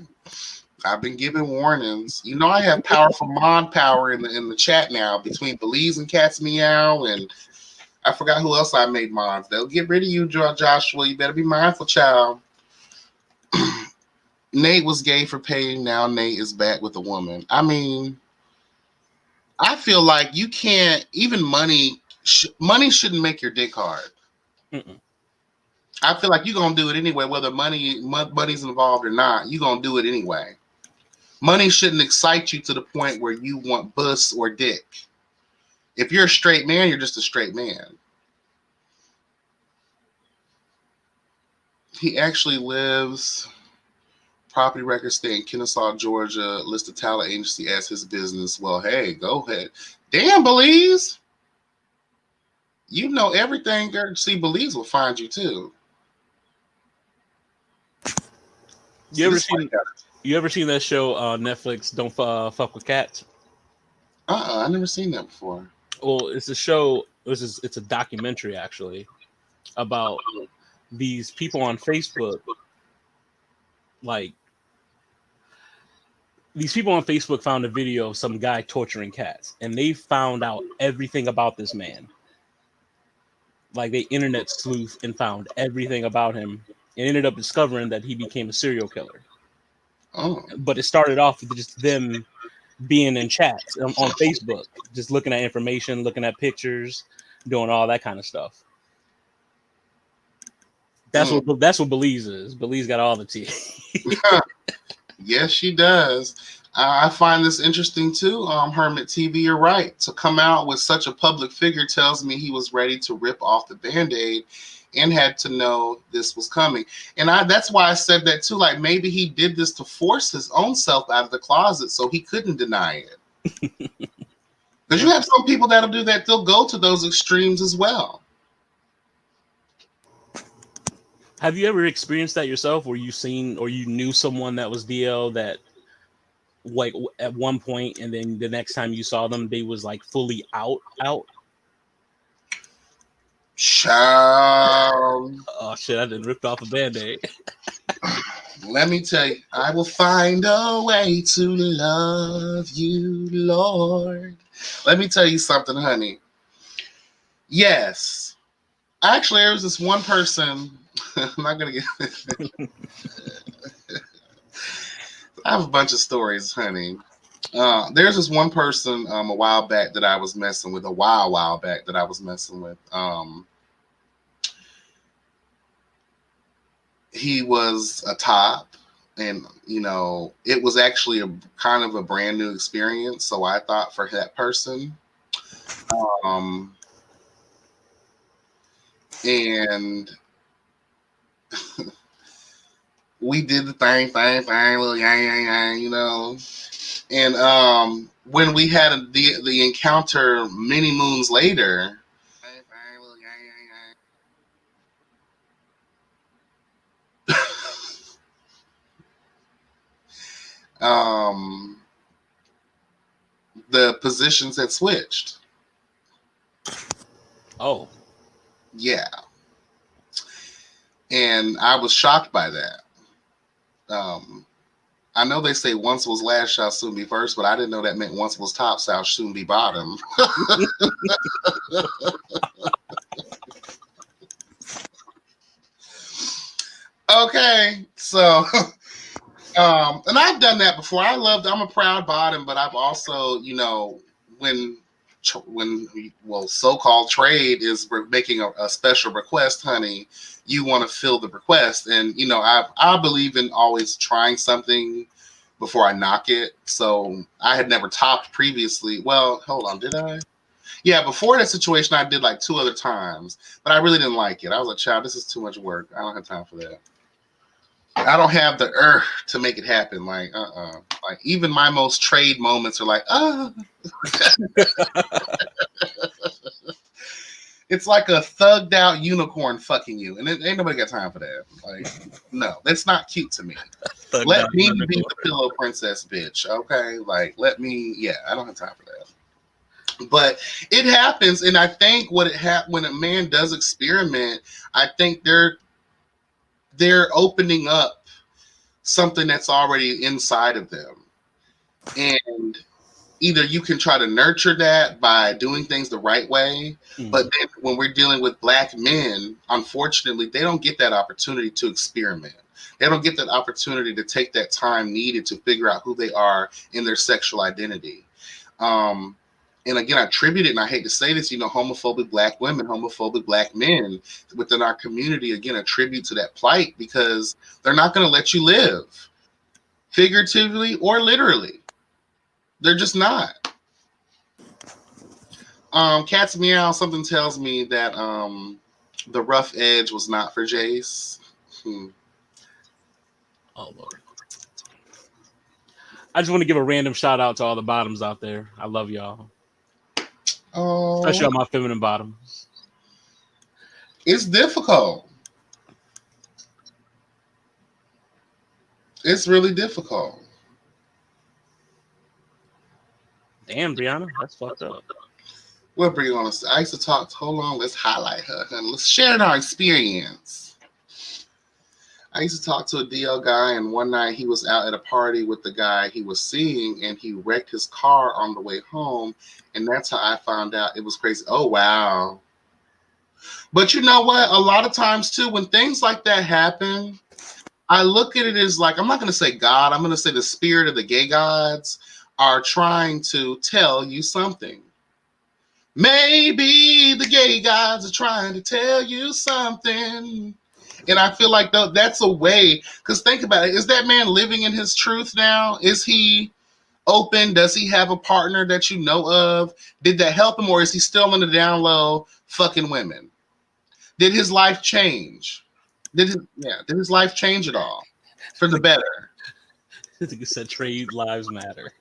I've been giving warnings. You know, I have powerful mod power in the chat now between Belize and Cat's Meow, and I forgot who else I made mods. They'll get rid of you, Joshua. You better be mindful, child. Nate was gay for paying. Now Nate is back with a woman. I mean, I feel like you can't, even money shouldn't make your dick hard. I feel like you're going to do it anyway, whether money's involved or not. You're going to do it anyway. Money shouldn't excite you to the point where you want bus or dick. If you're a straight man, you're just a straight man. He actually lives, property records stay in Kennesaw, Georgia, listed talent agency as his business. Well, hey, go ahead. Damn, Belize. You know everything. See, Belize will find you too. You ever seen that show on Netflix, Don't Fuck with Cats? I never seen that before. Well, it's a show. It's a documentary actually about these people on Facebook. Like, these people on Facebook found a video of some guy torturing cats, and they found out everything about this man. Like, they internet sleuth and found everything about him, and ended up discovering that he became a serial killer. Oh. But it started off with just them being in chats on Facebook, just looking at information, looking at pictures, doing all that kind of stuff. That's what Belize is. Belize got all the tea. Yes, she does. I find this interesting too. Hermit TV, you're right. To come out with such a public figure tells me he was ready to rip off the Band-Aid and had to know this was coming. And that's why I said that too. Like, maybe he did this to force his own self out of the closet so he couldn't deny it. Because you have some people that'll do that. They'll go to those extremes as well. Have you ever experienced that yourself, where you seen or you knew someone that was DL that, like, at one point, and then the next time you saw them, they was like fully out? Child. Oh shit, I done ripped off a Band-Aid. Let me tell you, I will find a way to love you, Lord. Let me tell you something, honey. Yes. Actually, there was this one person. I'm not going to get... I have a bunch of stories, honey. There's this one person a while back that I was messing with. He was a top, And it was actually a kind of a brand new experience. So I thought for that person, um, and we did the thing, little yang. And when we had the encounter many moons later, um, the positions had switched. Oh, Yeah, and I was shocked by that. Um, I know they say once was last shall soon be first, but I didn't know that meant once was top shall soon be bottom. Okay, so and I've done that before. I'm a proud bottom, but I've also, when so-called trade is making a special request, honey, you want to fill the request. And, I believe in always trying something before I knock it. So I had never topped previously. Well, hold on, did I? Yeah, before that situation, I did like 2 other times, but I really didn't like it. I was like, child, this is too much work. I don't have time for that. I don't have the to make it happen. Like, like even my most trade moments are like, it's like a thugged out unicorn fucking you, and ain't nobody got time for that. Like, no, that's not cute to me. Let me be the pillow princess, bitch. Okay, like let me. Yeah, I don't have time for that. But it happens, and I think when a man does experiment, I think they're opening up something that's already inside of them. And either you can try to nurture that by doing things the right way, but then when we're dealing with Black men, unfortunately, they don't get that opportunity to experiment. They don't get that opportunity to take that time needed to figure out who they are in their sexual identity. And again, I attribute it, and I hate to say this, homophobic Black women, homophobic Black men within our community, again, attribute to that plight because they're not going to let you live, figuratively or literally. They're just not. Cat's meow. Something tells me that the rough edge was not for Jace. Oh Lord. I just want to give a random shout out to all the bottoms out there. I love y'all. Oh, especially on my feminine bottoms. It's difficult. It's really difficult. Damn, Brianna, that's fucked up. What Brianna? I used to talk. Hold on, let's highlight her. Let's share our experience. I used to talk to a DL guy, and one night he was out at a party with the guy he was seeing, and he wrecked his car on the way home, and that's how I found out. It was crazy. Oh, wow. But you know what? A lot of times, too, when things like that happen, I look at it as like, I'm not going to say God, I'm going to say the spirit of the gay gods are trying to tell you something. Maybe the gay gods are trying to tell you something. And I feel like that's a way, because think about it. Is that man living in his truth now? Is he open? Does he have a partner that you know of? Did that help him, or is he still in the down low fucking women? Did his life change? Did his life change at all for the better? I think it said trade lives matter.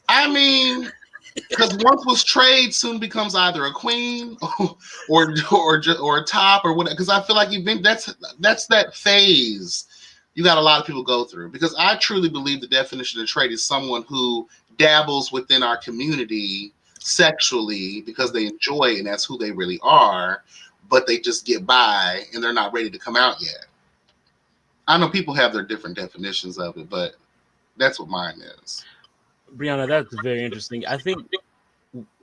I mean, because once was trade soon becomes either a queen or a top or whatever. Because I feel like that's that phase you got a lot of people go through. Because I truly believe the definition of trade is someone who dabbles within our community sexually because they enjoy it and that's who they really are, but they just get by and they're not ready to come out yet. I know people have their different definitions of it, but that's what mine is. Brianna, that's very interesting. I think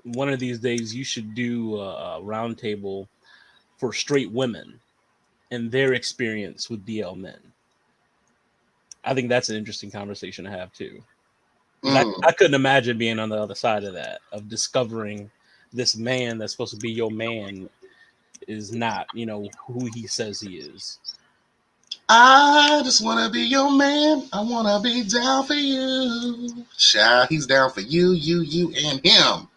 one of these days you should do a roundtable for straight women and their experience with DL men. I think that's an interesting conversation to have too. I couldn't imagine being on the other side of that, of discovering this man that's supposed to be your man is not, who he says he is. I just want to be your man. I want to be down for you. Child, he's down for you, and him.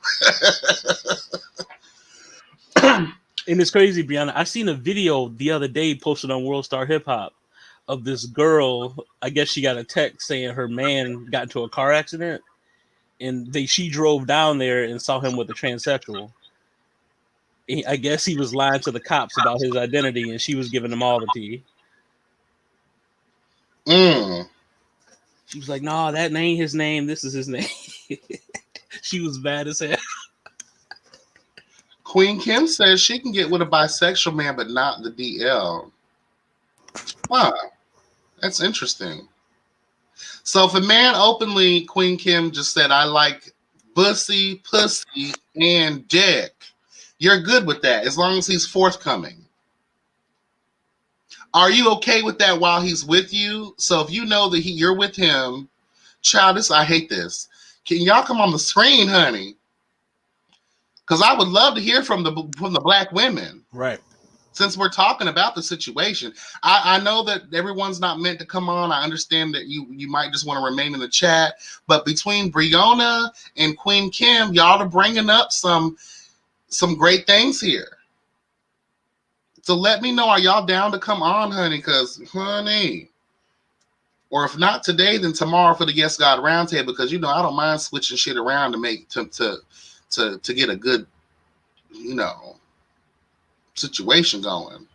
And it's crazy, Brianna. I seen a video the other day posted on World Star Hip Hop of this girl. I guess she got a text saying her man got into a car accident, and she drove down there and saw him with a transsexual. I guess he was lying to the cops about his identity, and she was giving him all the tea. Mm. She was like, "No, that ain't his name. This is his name." She was bad as hell. Queen Kim says she can get with a bisexual man, but not the DL. Wow, that's interesting. So if a man openly, Queen Kim just said, I like bussy, pussy, and dick, you're good with that as long as he's forthcoming. Are you okay with that while he's with you? So if you know that you're with him, child, I hate this. Can y'all come on the screen, honey? Because I would love to hear from the black women. Right. Since we're talking about the situation, I know that everyone's not meant to come on. I understand that you might just want to remain in the chat. But between Brianna and Queen Kim, y'all are bringing up some great things here. So let me know, are y'all down to come on, honey? Because, honey, or if not today, then tomorrow for the Yes God Roundtable. Because, I don't mind switching shit around to make to get a good, situation going.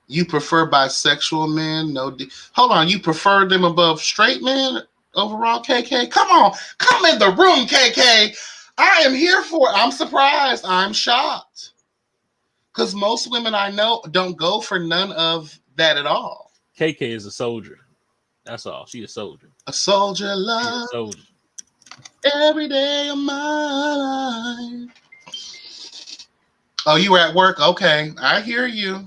You prefer bisexual men? No. Hold on. You prefer them above straight men overall, KK? Come on. Come in the room, KK. I am here for it. I'm surprised. I'm shocked. Because most women I know don't go for none of that at all. KK is a soldier. That's all. She a soldier. A soldier love. She a soldier. Every day of my life. Oh, you were at work? Okay. I hear you.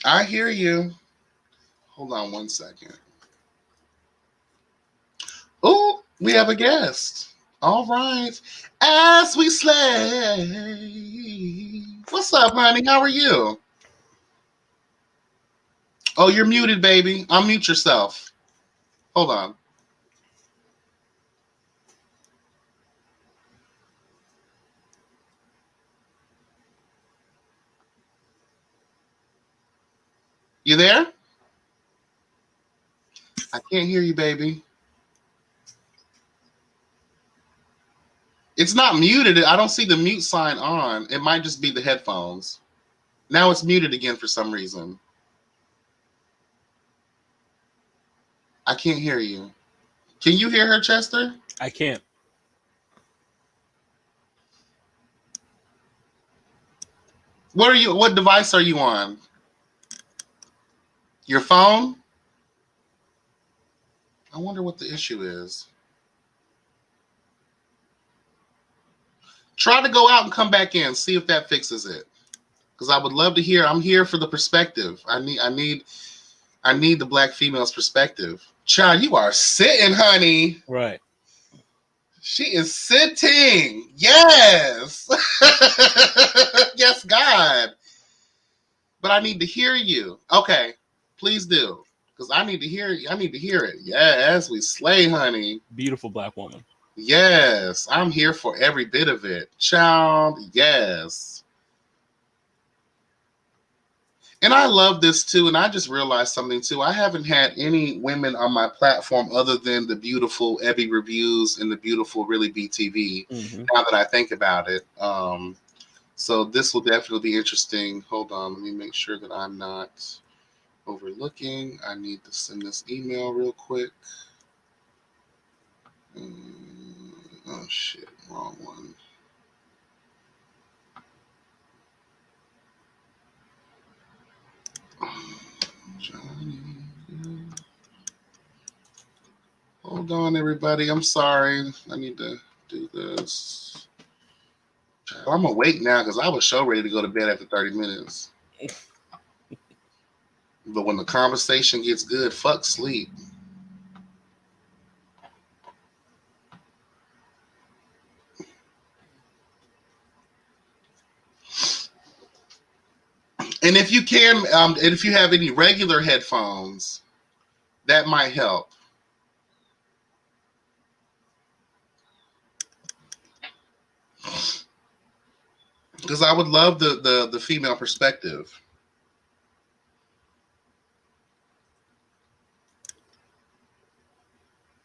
I hear you. Hold on one second. Oh, we have a guest. All right. As we slay. What's up, honey? How are you? Oh, you're muted, baby. Unmute yourself. Hold on. You there? I can't hear you, baby. It's not muted. I don't see the mute sign on. It might just be the headphones. Now it's muted again for some reason. I can't hear you. Can you hear her, Chester? I can't. What device are you on? Your phone? I wonder what the issue is. Try to go out and come back in. See if that fixes it. Because I would love to hear. I'm here for the perspective. I need the black female's perspective. Child, you are sitting, honey. Right. She is sitting. Yes. Yes, God. But I need to hear you. Okay. Please do. Because I need to hear you. I need to hear it. Yes, we slay, honey. Beautiful black woman. Yes. I'm here for every bit of it. Child, yes. And I love this too. And I just realized something too. I haven't had any women on my platform other than the beautiful Ebby Reviews and the beautiful Really BTV. Mm-hmm. Now that I think about it. So this will definitely be interesting. Hold on. Let me make sure that I'm not overlooking. I need to send this email real quick. Oh, shit. Wrong one. Johnny. Hold on, everybody. I'm sorry. I need to do this. I'm awake now because I was so ready to go to bed after 30 minutes. But when the conversation gets good, fuck sleep. And if you can, and if you have any regular headphones, that might help. Because I would love the female perspective.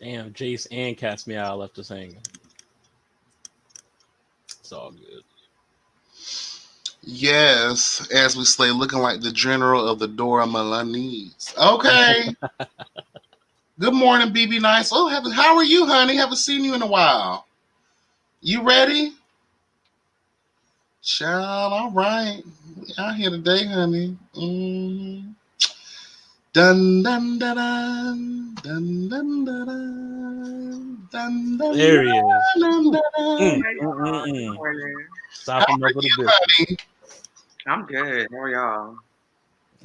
Damn, Jace and Cat's Meow left us hanging. It's all good. Yes, as we slay, looking like the general of the Dora Milanese. Okay. Good morning, BB Nice. Oh, how are you, honey? Haven't seen you in a while. You ready? Child, all right. We out here today, honey. Dun dun dun dun dun dun dun dun dun There he is. dun dun. Good morning. Stop How him are up with a you, bit. honey? I'm good. How are y'all?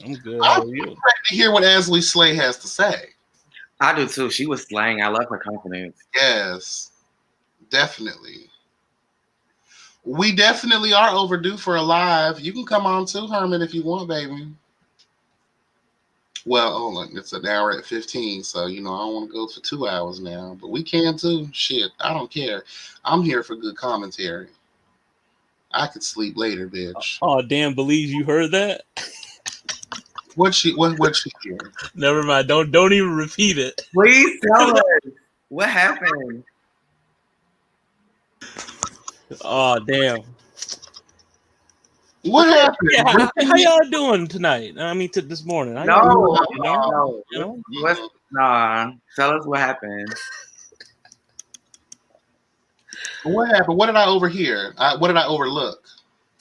I'm good. How I'm are you? ready to hear what Ashley Slay has to say. I do too. She was slaying. I love her confidence. Yes, definitely. We definitely are overdue for a live. You can come on too, Herman, if you want, baby. Well, hold on. It's an hour at 15, so, I don't want to go for 2 hours now. But we can too. Shit, I don't care. I'm here for good commentary. I could sleep later, bitch. Oh, damn, Belize, you heard that? What she hear? Never mind. Don't even repeat it. Please tell us what happened. Oh, damn. What happened? Yeah, how y'all doing tonight? I mean, this morning. How y'all doing? No. Nah. Tell us what happened. What happened? What did I overhear? What did I overlook?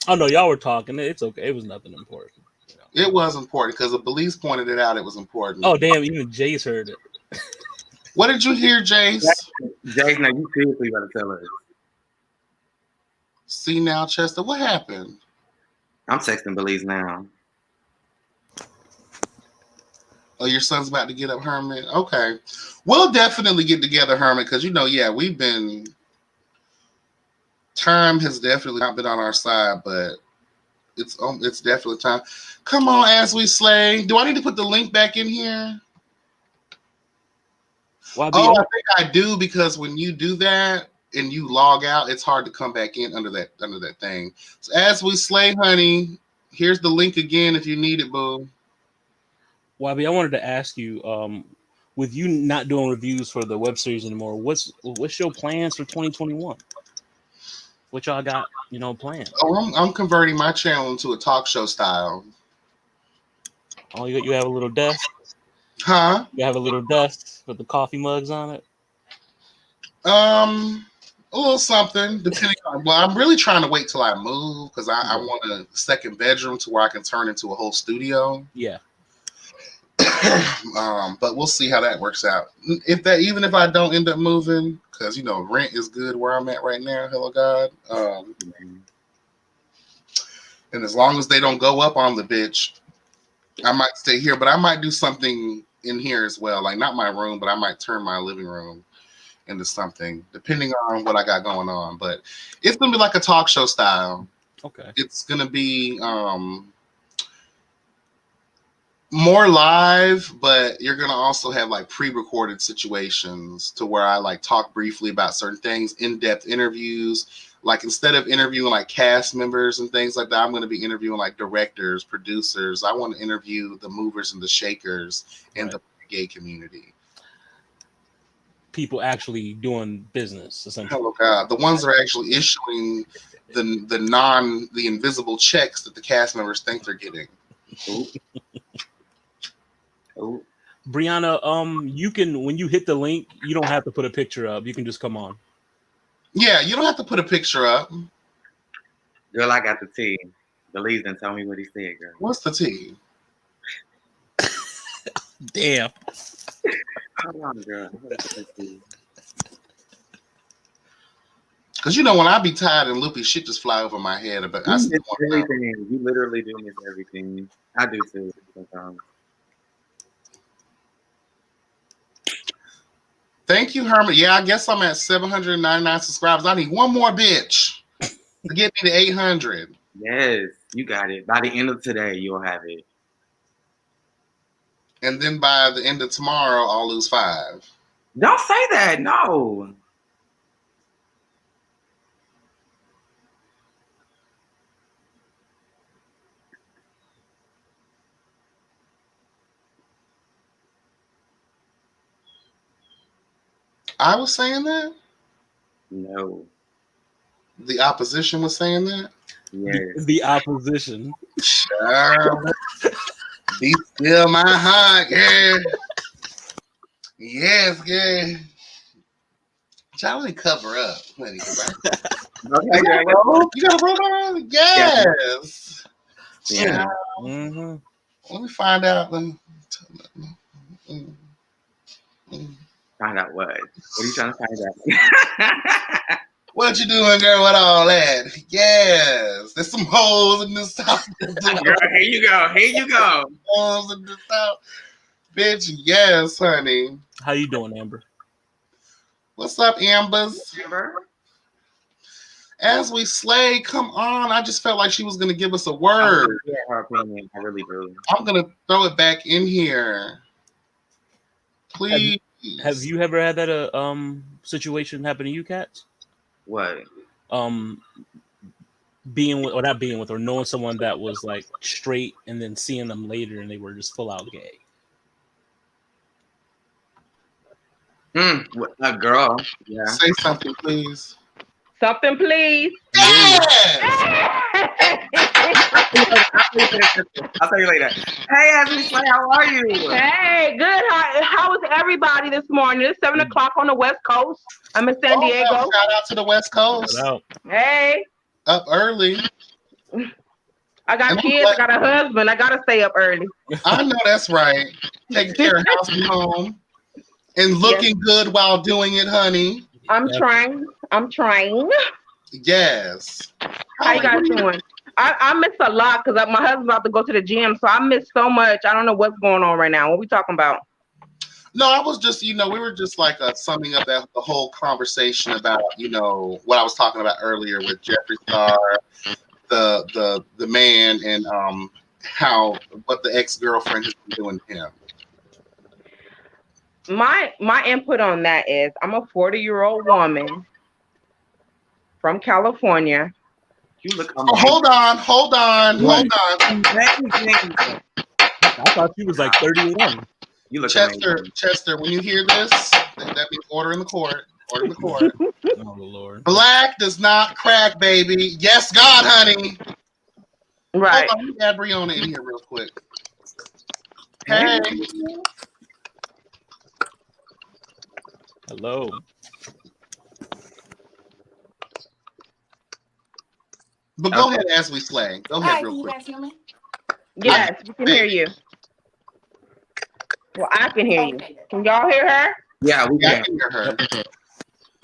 Oh, no, y'all were talking. It's okay. It was nothing important. It was important because the police pointed it out. It was important. Oh, damn. Even Jace heard it. What did you hear, Jace? Jace, now you seriously gotta tell us. See now, Chester, what happened? I'm texting Belize now. Oh, your son's about to get up, Herman? Okay. We'll definitely get together, Herman, because, we've been... Time has definitely not been on our side, but it's definitely time. Come on, as we slay. Do I need to put the link back in here? I think I do, because when you do that and you log out, it's hard to come back in under that thing. So as we slay, honey, here's the link again if you need it, boo. YB, I wanted to ask you, with you not doing reviews for the web series anymore, what's your plans for 2021? What y'all got, planned? Oh, I'm converting my channel into a talk show style. Oh, you have a little desk? Huh? You have a little desk with the coffee mugs on it? A little something, depending on. Well, I'm really trying to wait till I move because I want a second bedroom to where I can turn into a whole studio. Yeah. But we'll see how that works out. Even if I don't end up moving, because rent is good where I'm at right now. Hello, God. And as long as they don't go up on the bitch, I might stay here. But I might do something in here as well, like not my room, but I might turn my living room into something, depending on what I got going on. But it's gonna be like a talk show style. Okay. It's gonna be more live, but you're gonna also have like pre-recorded situations to where I like talk briefly about certain things, in-depth interviews. Like instead of interviewing like cast members and things like that, I'm gonna be interviewing like directors, producers. I want to interview the movers and the shakers in the gay community. People actually doing business, essentially. Hello, God. The ones that are actually issuing the invisible checks that the cast members think they're getting. Ooh. Brianna, you can, when you hit the link, you don't have to put a picture up. You can just come on. Yeah, you don't have to put a picture up. Girl, I got the tea. Belize didn't tell me what he said, girl. What's the tea? Damn. Hold on, girl. Because when I be tired and loopy, shit just fly over my head. But I still want to everything. You literally do miss everything. I do too sometimes. Thank you, Herman. Yeah, I guess I'm at 799 subscribers. I need one more bitch to get me to 800. Yes, you got it. By the end of today, you'll have it. And then by the end of tomorrow, I'll lose 5. Don't say that. No. I was saying that? No. The opposition was saying that? Yes. The opposition. Sure. Be still my heart, yeah. Yes, yeah. Charlie, cover up, honey. Okay, girl. You got a roll on? Yes. Yeah. Mm-hmm. Let me find out. Find out what? What are you trying to find out? What you doing, girl, with all that? Yes. There's some holes in this top. Girl, here you go. Here you go. Holes in this top. Bitch, yes, honey. How you doing, Amber? What's up, Ambers? Amber? As we slay, come on. I just felt like she was going to give us a word. Yeah, her opinion. I really do. I'm going to throw it back in here. Please. Have you ever had that situation happen to you, Cats? What? Being with, or not being with, or knowing someone that was like straight and then seeing them later and they were just full out gay. A girl. Yeah. Say something, please. Something, please. Yes! I'll tell you later. Hey, Ashley, how are you? Hey, good. How is everybody this morning? It's 7 o'clock on the West Coast. I'm in San Diego. Shout out to the West Coast. Shout out. Hey, Up early. I got kids. I got a husband. I gotta stay up early. I know that's right. Taking care of house and home. And looking good while doing it, honey. I'm trying. Yes. How you guys doing? I miss a lot because my husband's about to go to the gym, so I miss so much. I don't know what's going on right now. What we talking about? No, I was just, we were just like summing up the whole conversation about, what I was talking about earlier with Jeffree Star, the man, and what the ex-girlfriend has been doing to him. My input on that is I'm a 40-year-old woman from California. You look hold on. I thought she was like 31. You look Chester, when you hear this, that means order in the court. Order in the court. Oh, Lord. Black does not crack, baby. Yes, God, honey. Right. Hold on, let me add Brianna in here real quick. Hey. Hello. But go ahead as we slay. Go ahead real quick. Can you guys hear me? Yes, we can hear you. Well, I can hear you. Can y'all hear her? Yeah, we I can hear her.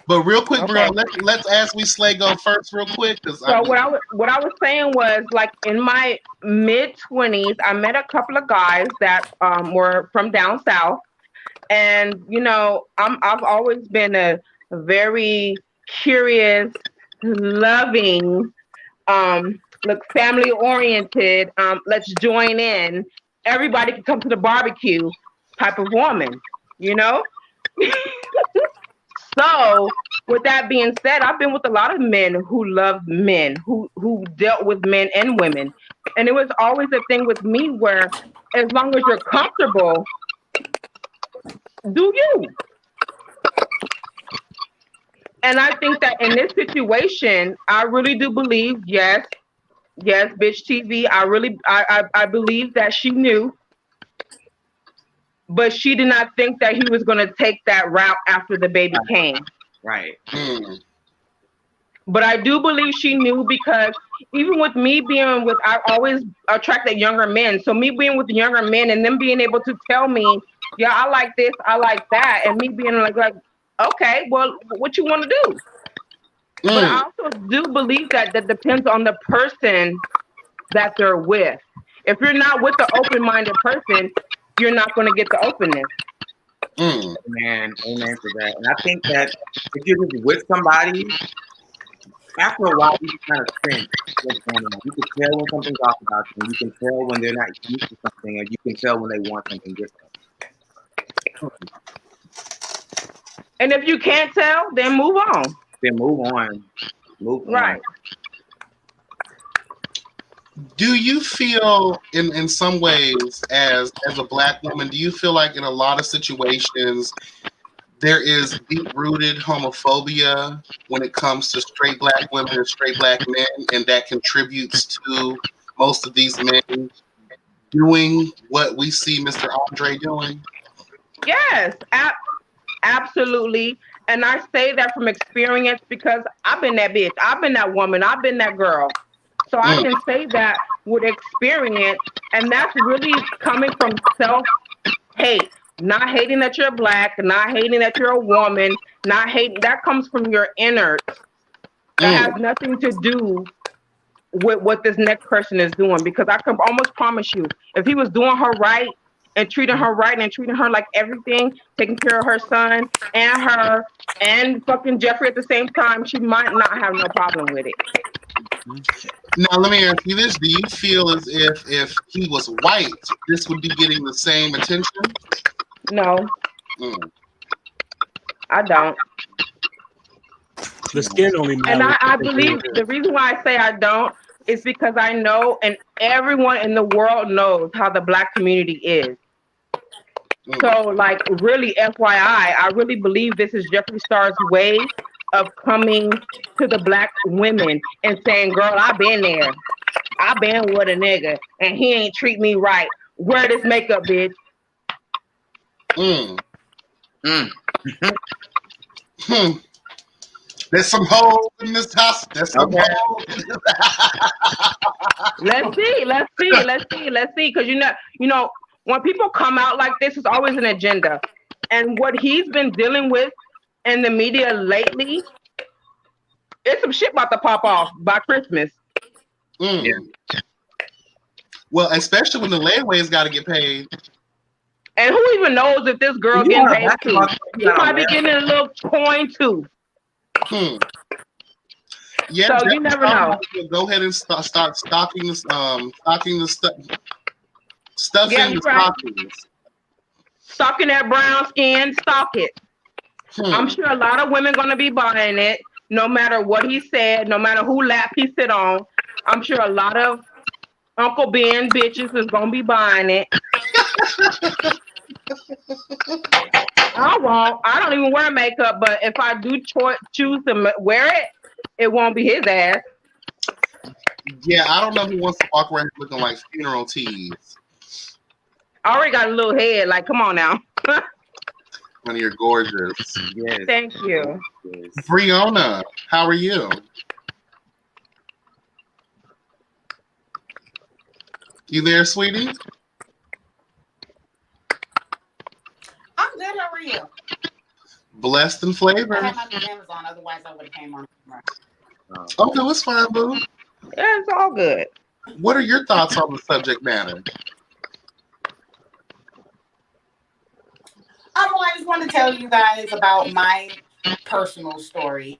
But real quick, Okay. bro, let's as we slay go first real quick. So what I was saying was, like, in my mid-20s, I met a couple of guys that were from down south. And, I've always been a very curious, loving, family-oriented, let's join in. Everybody can come to the barbecue type of woman, So, with that being said, I've been with a lot of men who love men, who dealt with men and women. And it was always a thing with me where as long as you're comfortable, do you? And I think that in this situation, I really do believe, yes, bitch TV, I believe that she knew, but she did not think that he was going to take that route after the baby came. Right. But I do believe she knew, because even with me being with, I always attracted younger men. So me being with younger men and them being able to tell me, yeah, I like this, I like that. And me being like, okay, well, what you want to do? But I also do believe that depends on the person that they're with. If you're not with the open-minded person, you're not going to get the openness. Amen to that. And I think that if you're just with somebody, after a while, you can kind of sense what's going on. You can tell when something's off about them. You can tell when they're not used to something, and you can tell when they want something different. And if you can't tell, then move on. Then move on. Move on. Right. Do you feel in some ways as a black woman, do you feel like in a lot of situations there is deep-rooted homophobia when it comes to straight black women and straight black men, and that contributes to most of these men doing what we see Mr. Andre doing? Yes, absolutely. And I say that from experience because I've been that bitch. I've been that woman. I've been that girl. So I can say that with experience. And that's really coming from self-hate. Not hating that you're black, not hating that you're a woman, not hating. That comes from your innards. That has nothing to do with what this next person is doing. Because I can almost promise you, if he was doing her right and treating her right and treating her like everything, taking care of her son and her and fucking Jeffree at the same time, she might not have no problem with it. Now, let me ask you this. Do you feel as if he was white, this would be getting the same attention? No. I don't. The skin only matters. And I believe the reason why I say I don't is because I know, and everyone in the world knows how the black community is. So, like, really, FYI, I really believe this is Jeffree Star's way of coming to the black women and saying, girl, I've been there. I've been with a nigga, and he ain't treat me right. Wear this makeup, bitch. There's some holes in this house. There's some holes. Let's see. Because you know, when people come out like this, it's always an agenda. And what he's been dealing with in the media lately, it's some shit about to pop off by Christmas. Yeah. Well, especially when the layaway's got to get paid. And who even knows if this girl getting paid too? He might be getting a little coin too. Yeah, so you never know. Go ahead and start stocking the stuffing Yeah, the right. stockings. Stocking that brown skin, stock it. I'm sure a lot of women gonna be buying it, no matter what he said, no matter who lap he sit on. I'm sure a lot of Uncle Ben bitches is gonna be buying it. I don't even wear makeup, but if I do choose to wear it, it won't be his ass. Yeah, I don't know who wants to walk around looking like funeral teas. I already got a little head. Like, come on now. Honey, you're gorgeous. Yes. Thank you. Yes. Brianna, how are you? You there, sweetie? I'm good. How are you? Blessed and flavored. I had my pajamas on, otherwise I would have came on. Oh, no, it's fine, boo. Yeah, it's all good. What are your thoughts on the subject matter? Well, I just want to tell you guys about my personal story.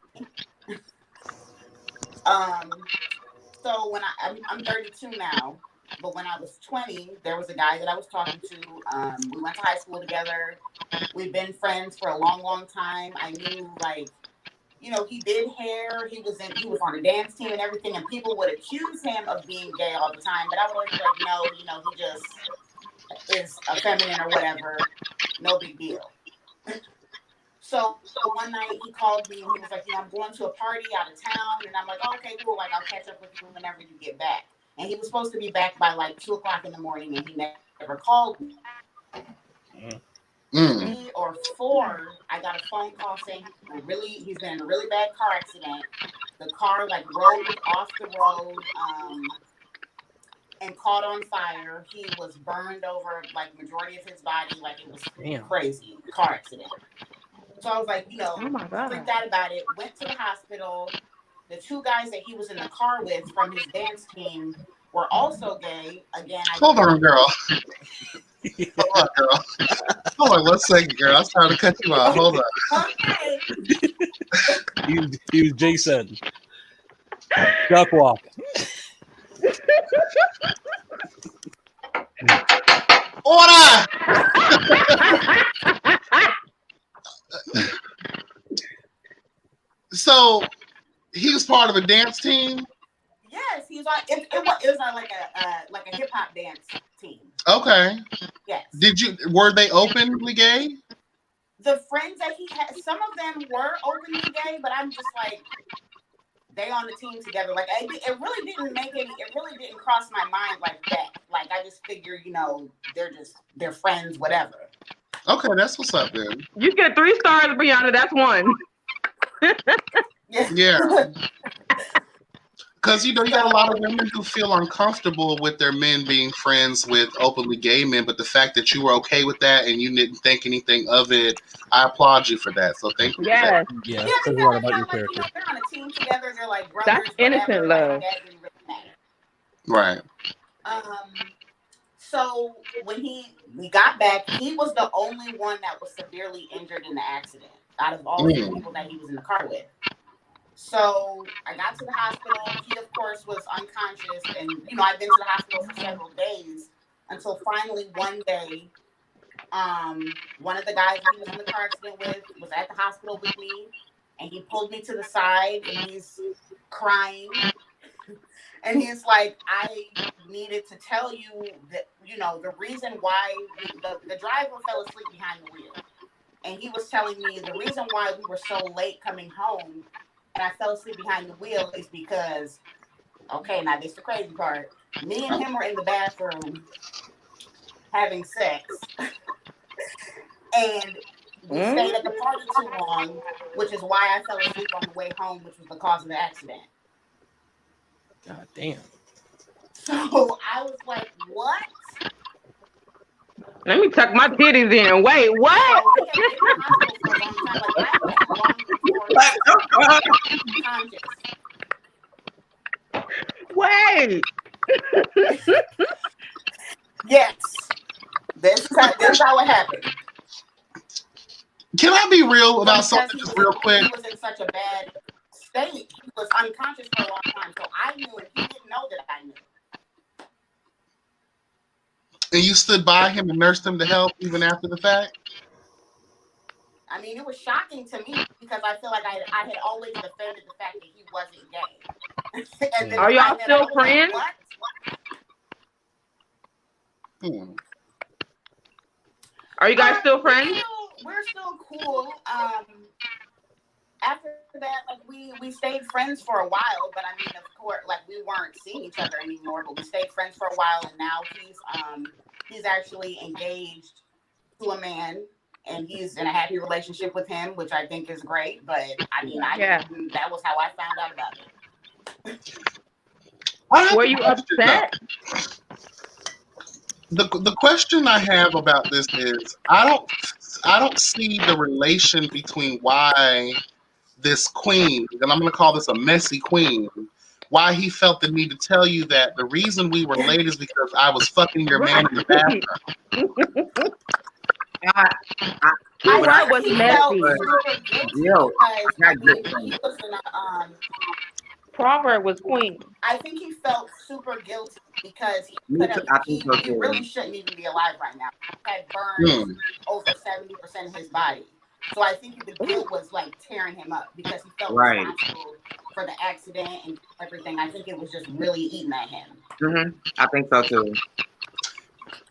So when I'm 32 now, but when I was 20, there was a guy that I was talking to. We went to high school together. We've been friends for a long, long time. I knew, like, you know, he did hair. He was on a dance team and everything, and people would accuse him of being gay all the time. But I would always be like, no, you know, he just is effeminate or whatever. No big deal. So one night he called me and he was like, yeah, I'm going to a party out of town. And I'm like, oh, okay, cool. Like, I'll catch up with you whenever you get back. And he was supposed to be back by like 2:00 in the morning, and he never called me. 3 or 4, I got a phone call saying he's been in a really bad car accident. The car like rolled off the road and caught on fire. He was burned over like majority of his body, like it was crazy car accident. So I was like, you know, freaked out about it. Went to the hospital. The 2 guys that he was in the car with from his dance team were also gay. Again, Hold on, girl. Hold on, girl. Hold on 1 second, girl. I was trying to cut you off. Hold on. Okay. He was Jason. Duck walk. Order! So he was part of a dance team. Yes, he was on. It was on like a hip hop dance team. Okay. Yes. Were they openly gay? The friends that he had, some of them were openly gay, but I'm just like, they on the team together. Like it really didn't make any. It really didn't cross my mind like that. Like I just figure, they're friends, whatever. Okay, that's what's up then. You get 3 stars, Brianna. That's 1. Yeah. Because, you got a lot of women who feel uncomfortable with their men being friends with openly gay men, but the fact that you were okay with that and you didn't think anything of it, I applaud you for that. So thank you. Yes. Yeah, Yeah, says a they're lot like, about your like, character. they're on a team together. They're like brothers. That's innocent whatever. love. Like, that didn't really matter. Right. So when we got back, he was the only one that was severely injured in the accident out of all the people that he was in the car with. So I got to the hospital. He, of course, was unconscious, and I've been to the hospital for several days until finally one day, one of the guys he was in the car accident with was at the hospital with me, and he pulled me to the side, and he's crying. And he's like, I needed to tell you that, the reason why the driver fell asleep behind the wheel. And he was telling me the reason why we were so late coming home and I fell asleep behind the wheel is because, okay, now this is the crazy part. Me and him were in the bathroom having sex. And we stayed at the party too long, which is why I fell asleep on the way home, which was the cause of the accident. God damn. So I was like, what? Let me tuck my titties in. Wait, what? So we had been in the hospital for a long time. Like, I had been long before conscious. Wait. Yes. This is how it happened. Can I be real about something just real quick? He was in such a bad state. He was unconscious for a long time. So I knew and he didn't know that I knew. And you stood by him and nursed him to help even after the fact? I mean, it was shocking to me because I feel like I had always defended the fact that he wasn't gay. And then are y'all still friends? Like, what? Are you guys still friends? We're still cool. After that, like we stayed friends for a while, but I mean, of course, like we weren't seeing each other anymore. But we stayed friends for a while, and now he's actually engaged to a man, and he's in a happy relationship with him, which I think is great. But I mean, that was how I found out about it. Were you upset? The question I have about this is I don't see the relation between why this queen, and I'm going to call this a messy queen, why he felt the need to tell you that the reason we were late is because I was fucking your man in the bathroom. I was messy. Proverb was queen. I think he felt super guilty because he really shouldn't even be alive right now. He had burned over 70% of his body. So I think the guilt was like tearing him up because he felt responsible for the accident and everything. I think it was just really eating at him. Mm-hmm. I think so too.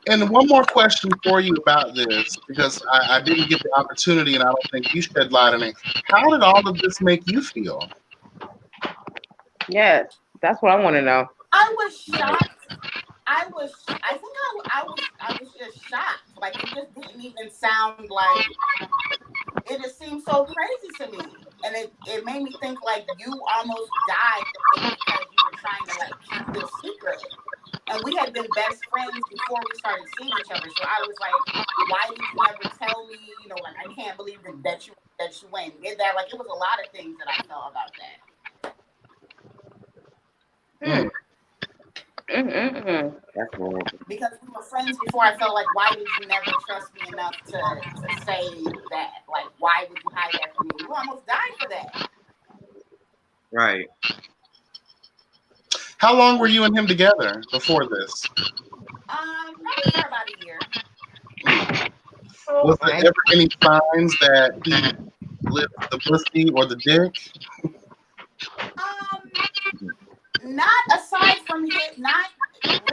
And one more question for you about this, because I didn't get the opportunity and I don't think you shed light on it. How did all of this make you feel? Yes, that's what I want to know. I was shocked. I was just shocked. Like it just didn't even sound like. It just seemed so crazy to me, and it made me think like you almost died because you were trying to like keep this secret. And we had been best friends before we started seeing each other. So I was like, why did you never tell me? Like I can't believe that you went and did that. Like it was a lot of things that I felt about that. That's horrible. Because we were friends before, I felt like, why did you never trust me enough to say that? Like, why would you hide that from me? You almost died for that. Right. How long were you and him together before this? Probably for about a year. Was there Okay. ever any signs that he licked the pussy or the dick? Not aside from him, not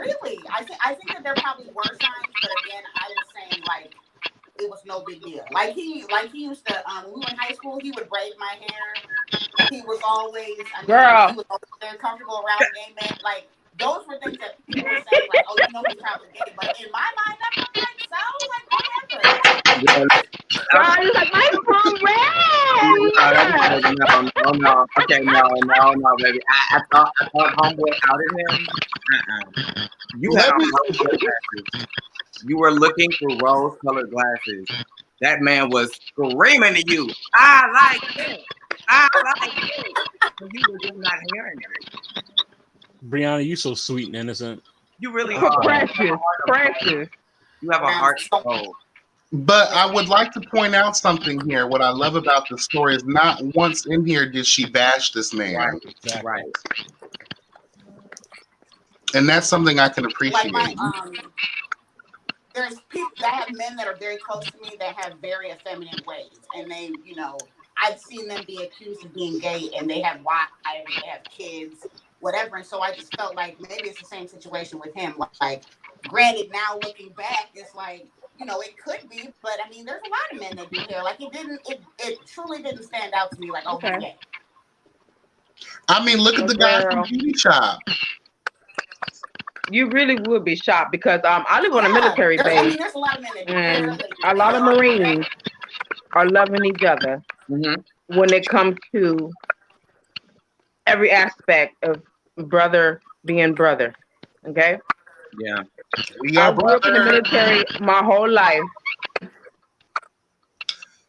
really. I think that there probably were signs, but again, I was saying like it was no big deal. Like he used to when we were in high school, he would braid my hair. He was always, he Girl. was always very comfortable around gay men. Like those were things that people were saying, like, oh, he's probably gay. But in my mind, I'm like, so like whatever. Girl, you like my friend. No. Okay, no, baby. I thought homeboy outed him. You had on rose-colored glasses. You were looking through rose-colored glasses. That man was screaming to you. I like it. You were just not hearing it. Brianna, you so sweet and innocent. You really are. Precious. You have a heart of gold. But I would like to point out something here. What I love about the story is not once in here did she bash this man. Right. And that's something I can appreciate. Like there's people that have men that are very close to me that have very effeminate ways, and they, I've seen them be accused of being gay, and they have wives, they have kids, whatever. And so I just felt like maybe it's the same situation with him. Like, granted, now looking back, it's like, it could be, but I mean, there's a lot of men that do hair. Like, it truly didn't stand out to me. Like, oh, he's gay. I mean, look at the guy from Beauty Shop. You really would be shocked because I live on a military base. I mean, there's a lot of men that do and hair. a lot of Marines are loving each other when it comes to every aspect of brother being brother. Okay? Yeah. I grew up in the military my whole life.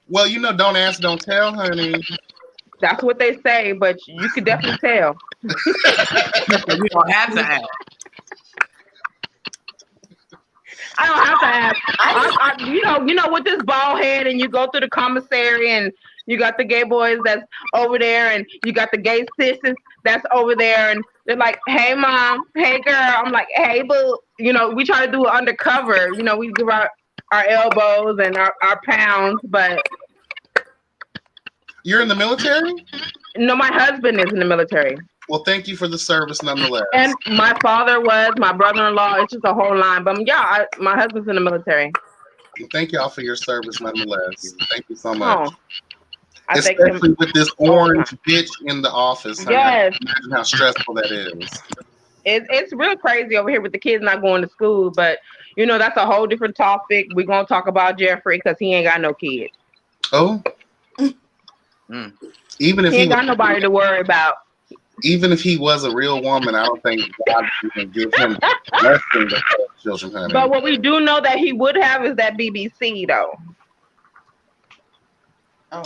Well, don't ask, don't tell, honey. That's what they say, but you could definitely tell. You don't have to ask. I don't have to ask. You know, with this bald head, and you go through the commissary, and you got the gay boys that's over there, and you got the gay sisters that's over there, and they're like, "Hey, mom, hey, girl." I'm like, "Hey, boo." We try to do it undercover. We give our elbows and our pounds, but you're in the military? No, my husband is in the military. Well, thank you for the service nonetheless. And my father was, my brother-in-law. It's just a whole line. But yeah, my husband's in the military. Well, thank y'all for your service nonetheless. Thank you so much. Especially with this orange bitch in the office. Yes. Imagine how stressful that is. It's real crazy over here with the kids not going to school. But, that's a whole different topic. We're going to talk about Jeffree because he ain't got no kids. Oh? Even if he ain't got nobody to worry about. Even if he was a real woman, I don't think God would give him less than the children, honey. But what we do know that he would have is that BBC, though. Oh.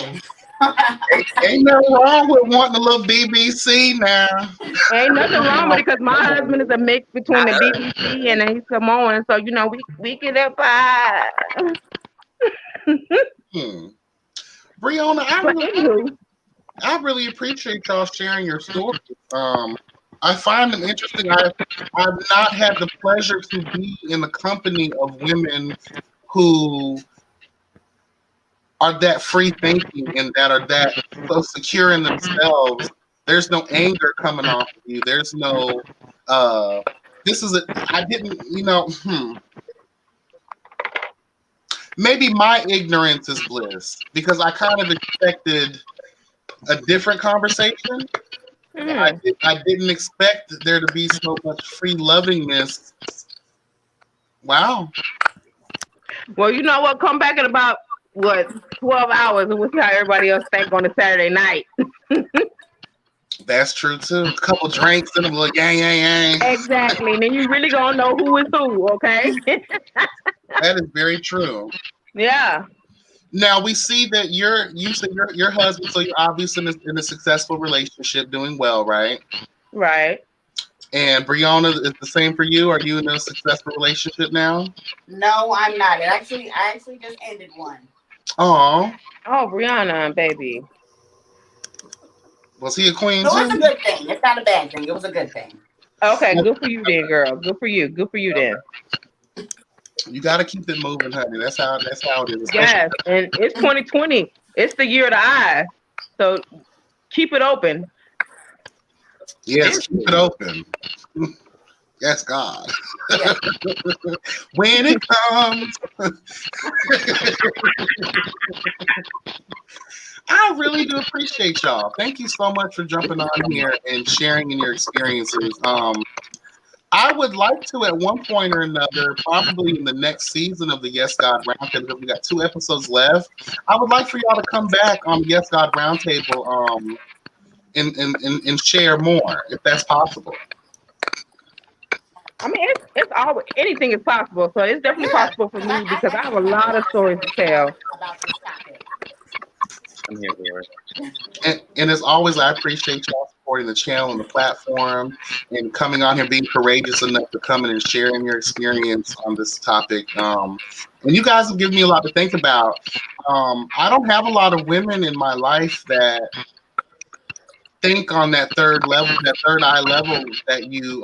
Ain't nothing wrong with wanting a little BBC now. Ain't nothing wrong with it because my husband is a mix between the BBC and he's Samoan, so we get up. Brianna, I really appreciate y'all sharing your stories. I find them interesting. I've not had the pleasure to be in the company of women who are that free thinking and that are that so secure in themselves. There's no anger coming off of you. There's no maybe my ignorance is bliss because I kind of expected a different conversation. I didn't expect there to be so much free lovingness. Wow. Well, you know what? Come back in about 12 hours, and we'll see how everybody else think on a Saturday night. That's true too. A couple drinks and a little yang. Exactly. And then you really gonna know who is who, okay? That is very true. Yeah. Now we see that you said your husband, so you're obviously in a successful relationship, doing well, right? Right. And Brianna, is the same for you? Are you in a successful relationship now? No, I'm not. I actually just ended one. Oh, Brianna, baby. Was he a queen No, too? it's a good thing. It's not a bad thing. It was a good thing. Okay, good for you then, girl. Good for you. Good for you then. You got to keep it moving, honey. That's how it is. Yes, and it's 2020. It's the year of the eye. So keep it open. Yes, keep it open. Yes, God. Yeah. When it comes. I really do appreciate y'all. Thank you so much for jumping on here and sharing in your experiences. I would like to, at one point or another, probably in the next season of the Yes God Roundtable, because we got 2 episodes left. I would like for y'all to come back on Yes God Roundtable and share more, if that's possible. I mean, it's always anything is possible. So it's definitely possible for me because I have a lot of stories to tell about this topic. I'm here for it. And as always, I appreciate y'all supporting the channel and the platform and coming on here, being courageous enough to come in and sharing your experience on this topic. And you guys have given me a lot to think about. I don't have a lot of women in my life that think on that third level, that third eye level that you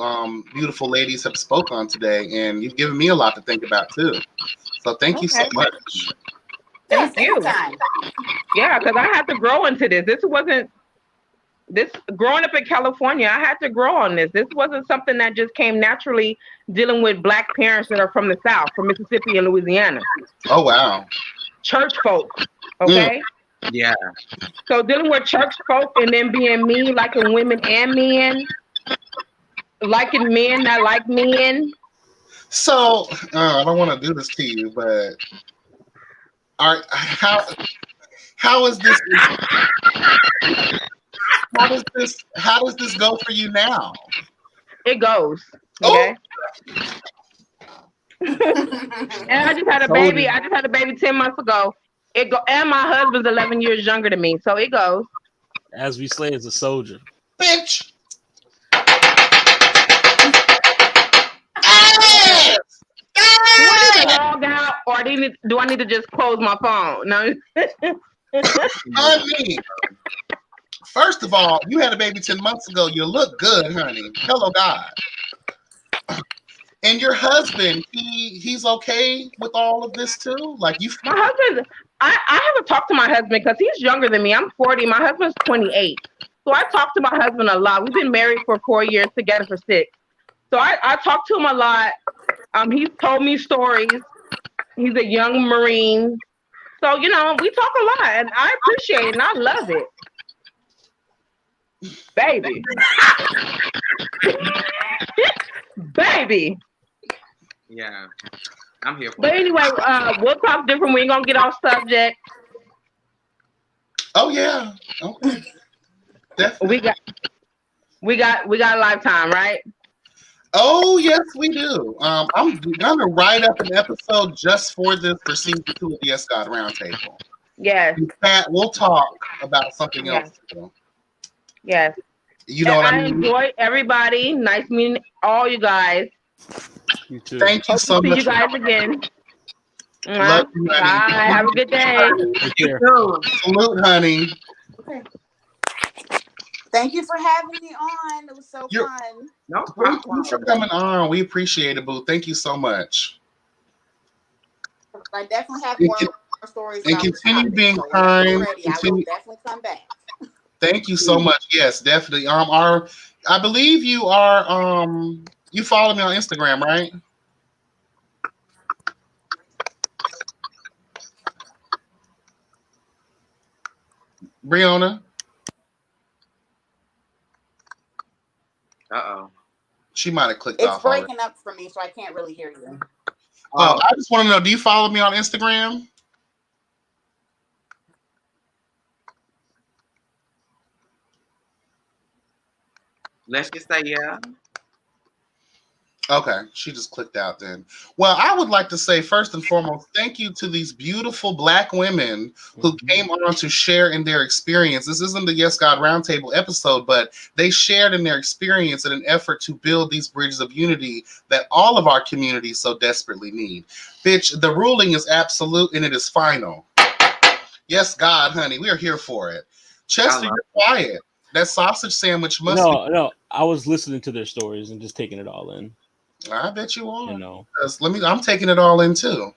beautiful ladies have spoke on today. And you've given me a lot to think about too. So thank you so much. Thank you. Yeah, because I had to grow into this. This growing up in California, I had to grow on this. This wasn't something that just came naturally dealing with Black parents that are from the South, from Mississippi and Louisiana. Oh, wow. Church folk, okay? Yeah. So dealing with church folk and then being me, liking women and men, liking men that like men. So, I don't want to do this to you, but how is this? How does this go for you now? It goes. Okay. And I just had a baby. I just had a baby 10 months ago. And my husband's 11 years younger than me, so it goes. As we say, as a soldier. Bitch. Do I need to log out, or do I need to just close my phone? No. Honey, first of all, you had a baby 10 months ago. You look good, honey. Hello, God. And your husband, he's okay with all of this too? Like you? My husband, I haven't talked to my husband because he's younger than me. I'm 40. My husband's 28. So I talk to my husband a lot. We've been married for 4 years, together for 6. So I talk to him a lot. He's told me stories. He's a young Marine. So, we talk a lot, and I appreciate it, and I love it. Baby. Baby. Yeah. I'm here for But anyway, we'll talk different. We ain't going to get off subject. Oh, yeah. Okay. Definitely. We got Lifetime, right? Oh, yes, we do. I'm gonna write up an episode just for this for season 2 of the Yes God Roundtable. Yes. In fact, we'll talk about something else. Yes. You know what I mean? Enjoy everybody. Nice meeting all you guys. You too. Thank you so much. See you guys again. Love you, honey. Bye. Have a good day. You too. Salute, honey. Okay. Thank you for having me on. It was so fun. No Thank problem. you for coming on. We appreciate it, boo. Thank you so much. I definitely have more stories. And continue being kind. I will definitely come back. Thank you so much. Yes, definitely. I believe you are. You follow me on Instagram, right? Brianna. Uh-oh. She might have clicked it's off. It's breaking up for me, so I can't really hear you. Oh, I just want to know, do you follow me on Instagram? Let's just say yeah. Okay, she just clicked out then. Well, I would like to say, first and foremost, thank you to these beautiful Black women who came on to share in their experience. This isn't the Yes God Roundtable episode, but they shared in their experience in an effort to build these bridges of unity that all of our communities so desperately need. Bitch, the ruling is absolute and it is final. Yes, God, honey, we are here for it. Chester, you're quiet. That sausage sandwich must No. I was listening to their stories and just taking it all in. I bet you are. You know, 'Cause I'm taking it all in too.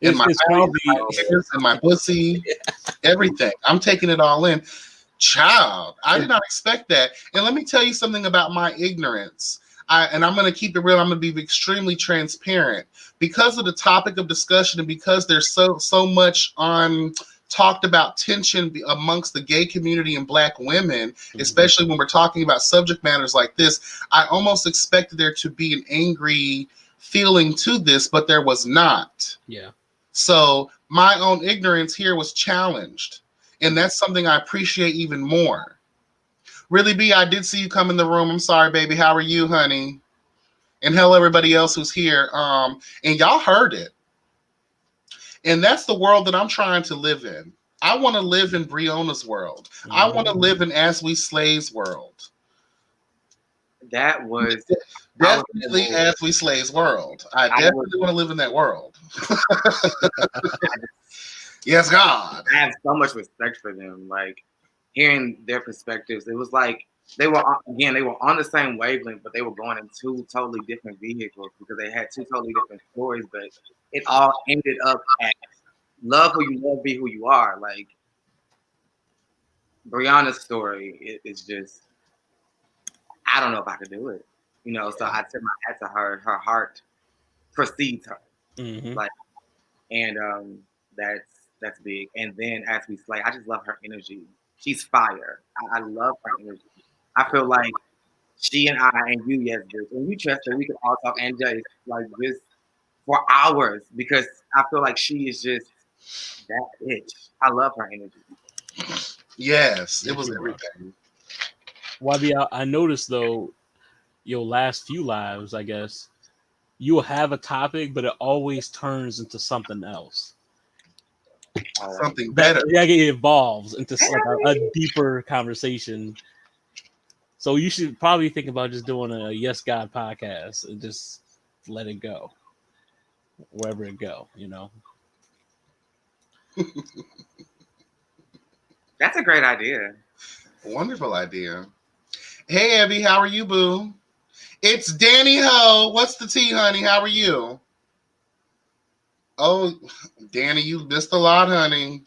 In my it's mouth, crazy. my ears, and my pussy, everything. I'm taking it all in. Child, I did not expect that. And let me tell you something about my ignorance. And I'm going to keep it real. I'm going to be extremely transparent because of the topic of discussion, and because there's so much on talked about tension amongst the gay community and Black women, especially when we're talking about subject matters like this. I almost expected there to be an angry feeling to this, but there was not. Yeah. So my own ignorance here was challenged. And that's something I appreciate even more. Really, B, I did see you come in the room. I'm sorry, baby. How are you, honey? And hello, everybody else who's here. And y'all heard it. And that's the world that I'm trying to live in. I want to live in Breonna's world. I want to live in As We Slay's world. That was definitely As We Slay's world. I definitely want to live in that world. Yes, God. I have so much respect for them. Like hearing their perspectives, it was like they were on the same wavelength, but they were going in two totally different vehicles because they had two totally different stories. But it all ended up at love who you love, be who you are. Like Brianna's story is just, I don't know if I could do it. You know, so I tip my hat to her. Her heart precedes her. Like, and that's big. And then As We Slay, I just love her energy. She's fire. I love her energy. I feel like she and I and you, yes, bitch, and you, Chester, we could all talk and Jace like this for hours because I feel like she is just that bitch. I love her energy. Yes, it was everything. YB, I noticed though, your last few lives, I guess, you'll have a topic, but it always turns into something else. Something better. It evolves into like a deeper conversation. So you should probably think about just doing a Yes God podcast and just let it go. Wherever it go, you know. That's a great idea. Wonderful idea. Hey, Abby, how are you, boo? It's Danny Ho. What's the tea, honey? How are you? Oh, Danny, you missed a lot, honey.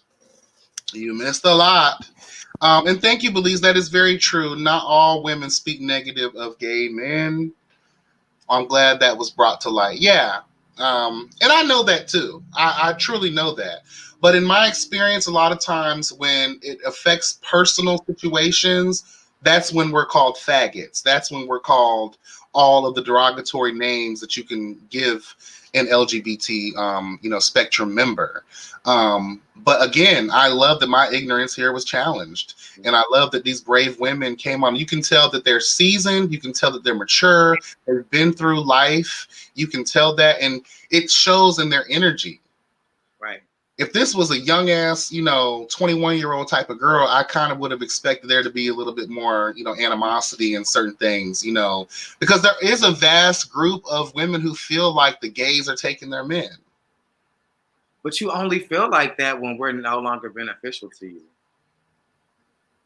You missed a lot. And thank you, Belize. That is very true. Not all women speak negative of gay men. I'm glad that was brought to light. Yeah. And I know that too. I truly know that. But in my experience, a lot of times when it affects personal situations, that's when we're called faggots. That's when we're called all of the derogatory names that you can give an LGBT, spectrum member. But again, I love that my ignorance here was challenged. And I love that these brave women came on. You can tell that they're seasoned. You can tell that they're mature. They've been through life. You can tell that. And it shows in their energy. Right. If this was a young ass, 21-year-old type of girl, I kind of would have expected there to be a little bit more, animosity in certain things, because there is a vast group of women who feel like the gays are taking their men. But you only feel like that when we're no longer beneficial to you.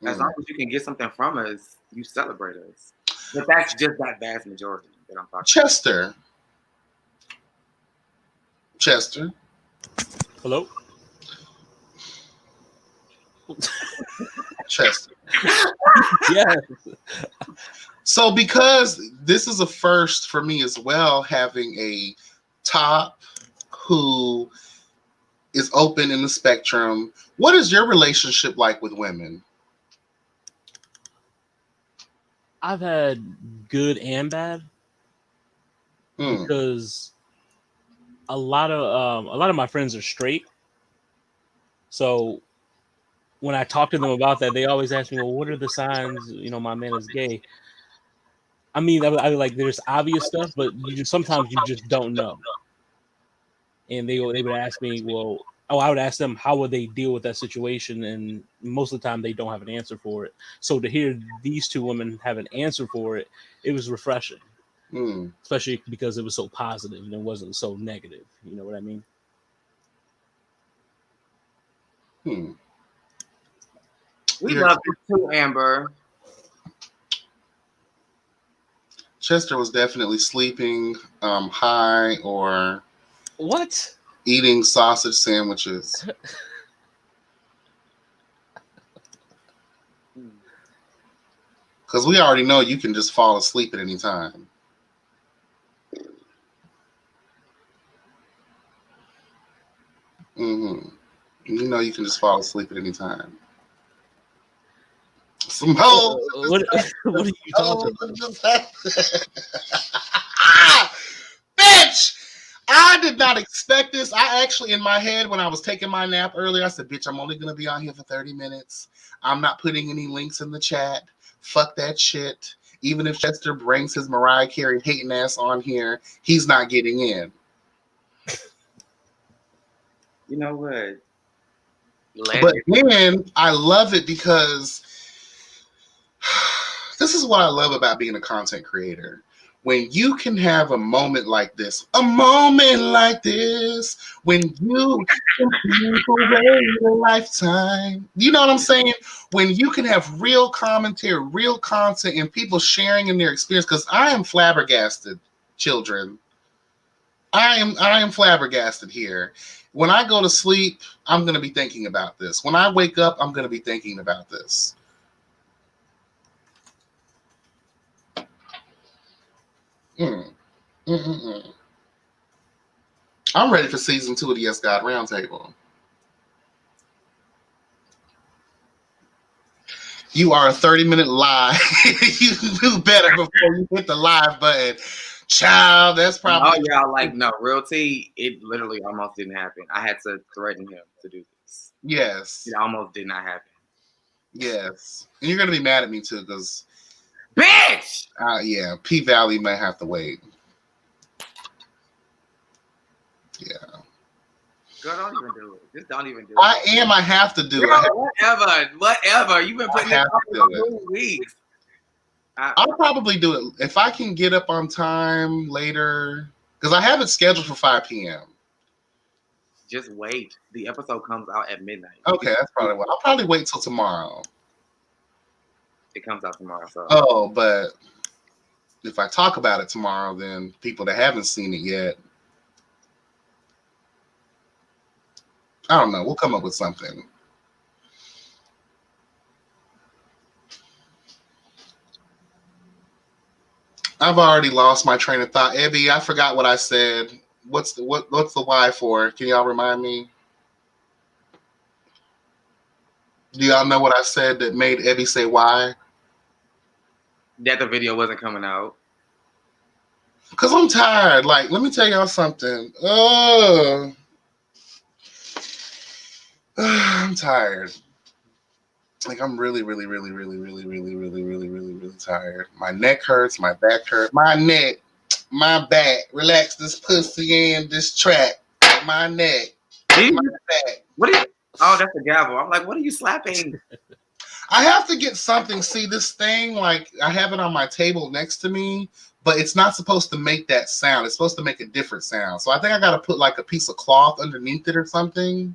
As long as you can get something from us, you celebrate us. But that's just that vast majority that I'm talking Chester. Chester. Hello? Chester. Yeah. So because this is a first for me as well, having a top who is open in the spectrum, what is your relationship like with women? I've had good and bad because a lot of my friends are straight. So when I talk to them about that, they always ask me, "Well, what are the signs? My man is gay." I mean, I like there's obvious stuff, but sometimes you just don't know. And they would ask me, I would ask them how would they deal with that situation, and most of the time they don't have an answer for it. So to hear these two women have an answer for it, it was refreshing, especially because it was so positive and it wasn't so negative. You know what I mean? We love you too, Amber. Chester was definitely sleeping, high, or What? eating sausage sandwiches. Because we already know you can just fall asleep at any time. You know you can just fall asleep at any time. Some hoes. What are you talking about? Bitch! I did not expect this. I actually, in my head, when I was taking my nap earlier, I said, bitch, I'm only going to be on here for 30 minutes. I'm not putting any links in the chat. Fuck that shit. Even if Chester brings his Mariah Carey hating ass on here, he's not getting in. You know what? But then I love it because this is what I love about being a content creator. When you can have a moment like this, when you can wait a lifetime. You know what I'm saying? When you can have real commentary, real content, and people sharing in their experience. Because I am flabbergasted, children. I am flabbergasted here. When I go to sleep, I'm going to be thinking about this. When I wake up, I'm going to be thinking about this. I'm ready for season 2 of the Yes God Roundtable. You are a 30-minute live. You do better before you hit the live button. Child, that's probably... Oh, y'all, like, no, real tea, it literally almost didn't happen. I had to threaten him to do this. Yes. It almost did not happen. Yes. And you're going to be mad at me, too, because... Bitch! Yeah, P-Valley might have to wait. Yeah. Girl, don't even do it. Just don't even do it. I have to do Girl, it. Whatever. You've been putting it off for 2 weeks. I'll probably do it if I can get up on time later, because I have it scheduled for 5 p.m. Just wait. The episode comes out at midnight. Okay, that's probably what. I'll probably wait till tomorrow. It comes out tomorrow. So. Oh, but if I talk about it tomorrow, then people that haven't seen it yet, I don't know. We'll come up with something. I've already lost my train of thought. Ebby, I forgot what I said. What's the why for? Can y'all remind me? Do y'all know what I said that made Ebby say why? That the video wasn't coming out. Because I'm tired. Like, let me tell y'all something. I'm tired. Like, I'm really tired. My neck hurts. My back hurts. My neck. My back. Relax this pussy and this track. My neck. My back. What are you? Oh, that's a gavel. I'm like, what are you slapping? I have to get something. See, this thing, like, I have it on my table next to me, but it's not supposed to make that sound. It's supposed to make a different sound. So I think I got to put, like, a piece of cloth underneath it or something.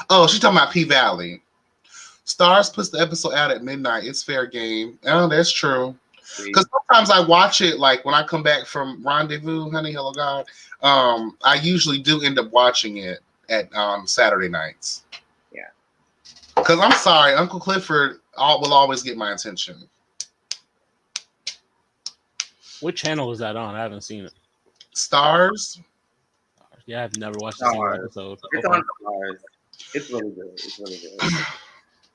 Oh, she's talking about P-Valley. Stars puts the episode out at midnight. It's fair game. Oh, that's true. Because sometimes I watch it, like, when I come back from Rendezvous, Honey, Hello, God. I usually do end up watching it at Saturday nights. Yeah. Because I'm sorry, Uncle Clifford will always get my attention. What channel is that on? I haven't seen it. Stars? Yeah, I've never watched a single episode. It's on Stars. It's really good. It's really good.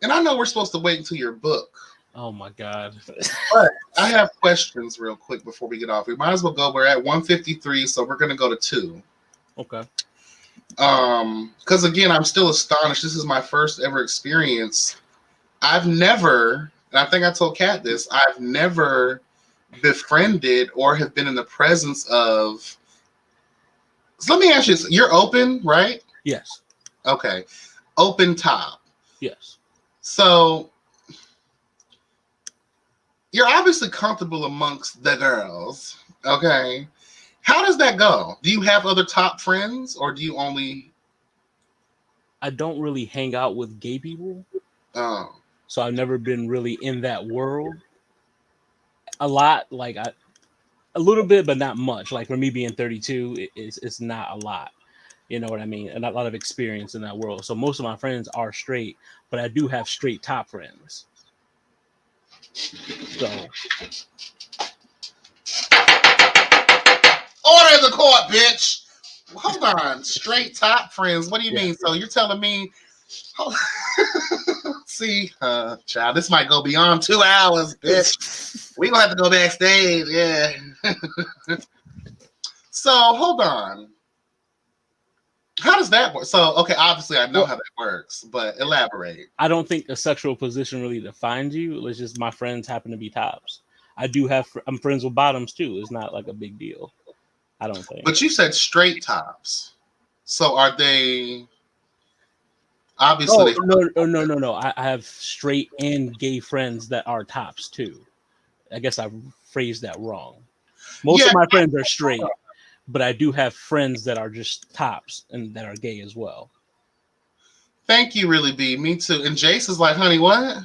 And I know we're supposed to wait until your book. Oh my God. But I have questions real quick before we get off. We might as well go. We're at 153, so we're going to go to 2. Okay. Because again, I'm still astonished. This is my first ever experience. I've never, and I think I told Kat this, I've never befriended or have been in the presence of. So let me ask you this. You're open, right? Yes. Okay. Open top. Yes. So you're obviously comfortable amongst the girls. Okay. How does that go? Do you have other top friends or do you only... I don't really hang out with gay people. Oh. So I've never been really in that world a lot. Like a little bit, but not much. Like for me being 32, it's not a lot. You know what I mean? And not a lot of experience in that world. So most of my friends are straight, but I do have straight top friends. So order in the court, bitch. Hold on, straight top friends. What do you mean? So you're telling me? See, child, this might go beyond 2 hours, bitch. We gonna have to go backstage, yeah. So hold on. How does that work? So, okay, obviously I know how that works, but elaborate. I don't think a sexual position really defines you. It's just my friends happen to be tops. I do have. I'm friends with bottoms too. It's not like a big deal. I don't think. But you said straight tops. So are they? Obviously, No. I have straight and gay friends that are tops too. I guess I phrased that wrong. Most of my friends are straight, but I do have friends that are just tops and that are gay as well. Thank you, really, B. Me too. And Jace is like, honey, what?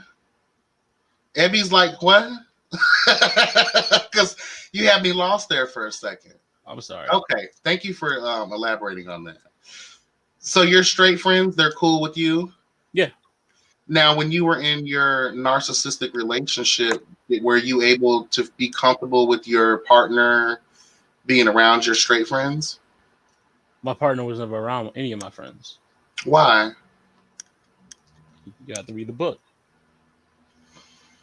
Ebby's like, what? Because you had me lost there for a second. I'm sorry. Okay, thank you for elaborating on that. So your straight friends, they're cool with you? Yeah. Now, when you were in your narcissistic relationship, were you able to be comfortable with your partner being around your straight friends? My partner was never around any of my friends. Why? You have to read the book.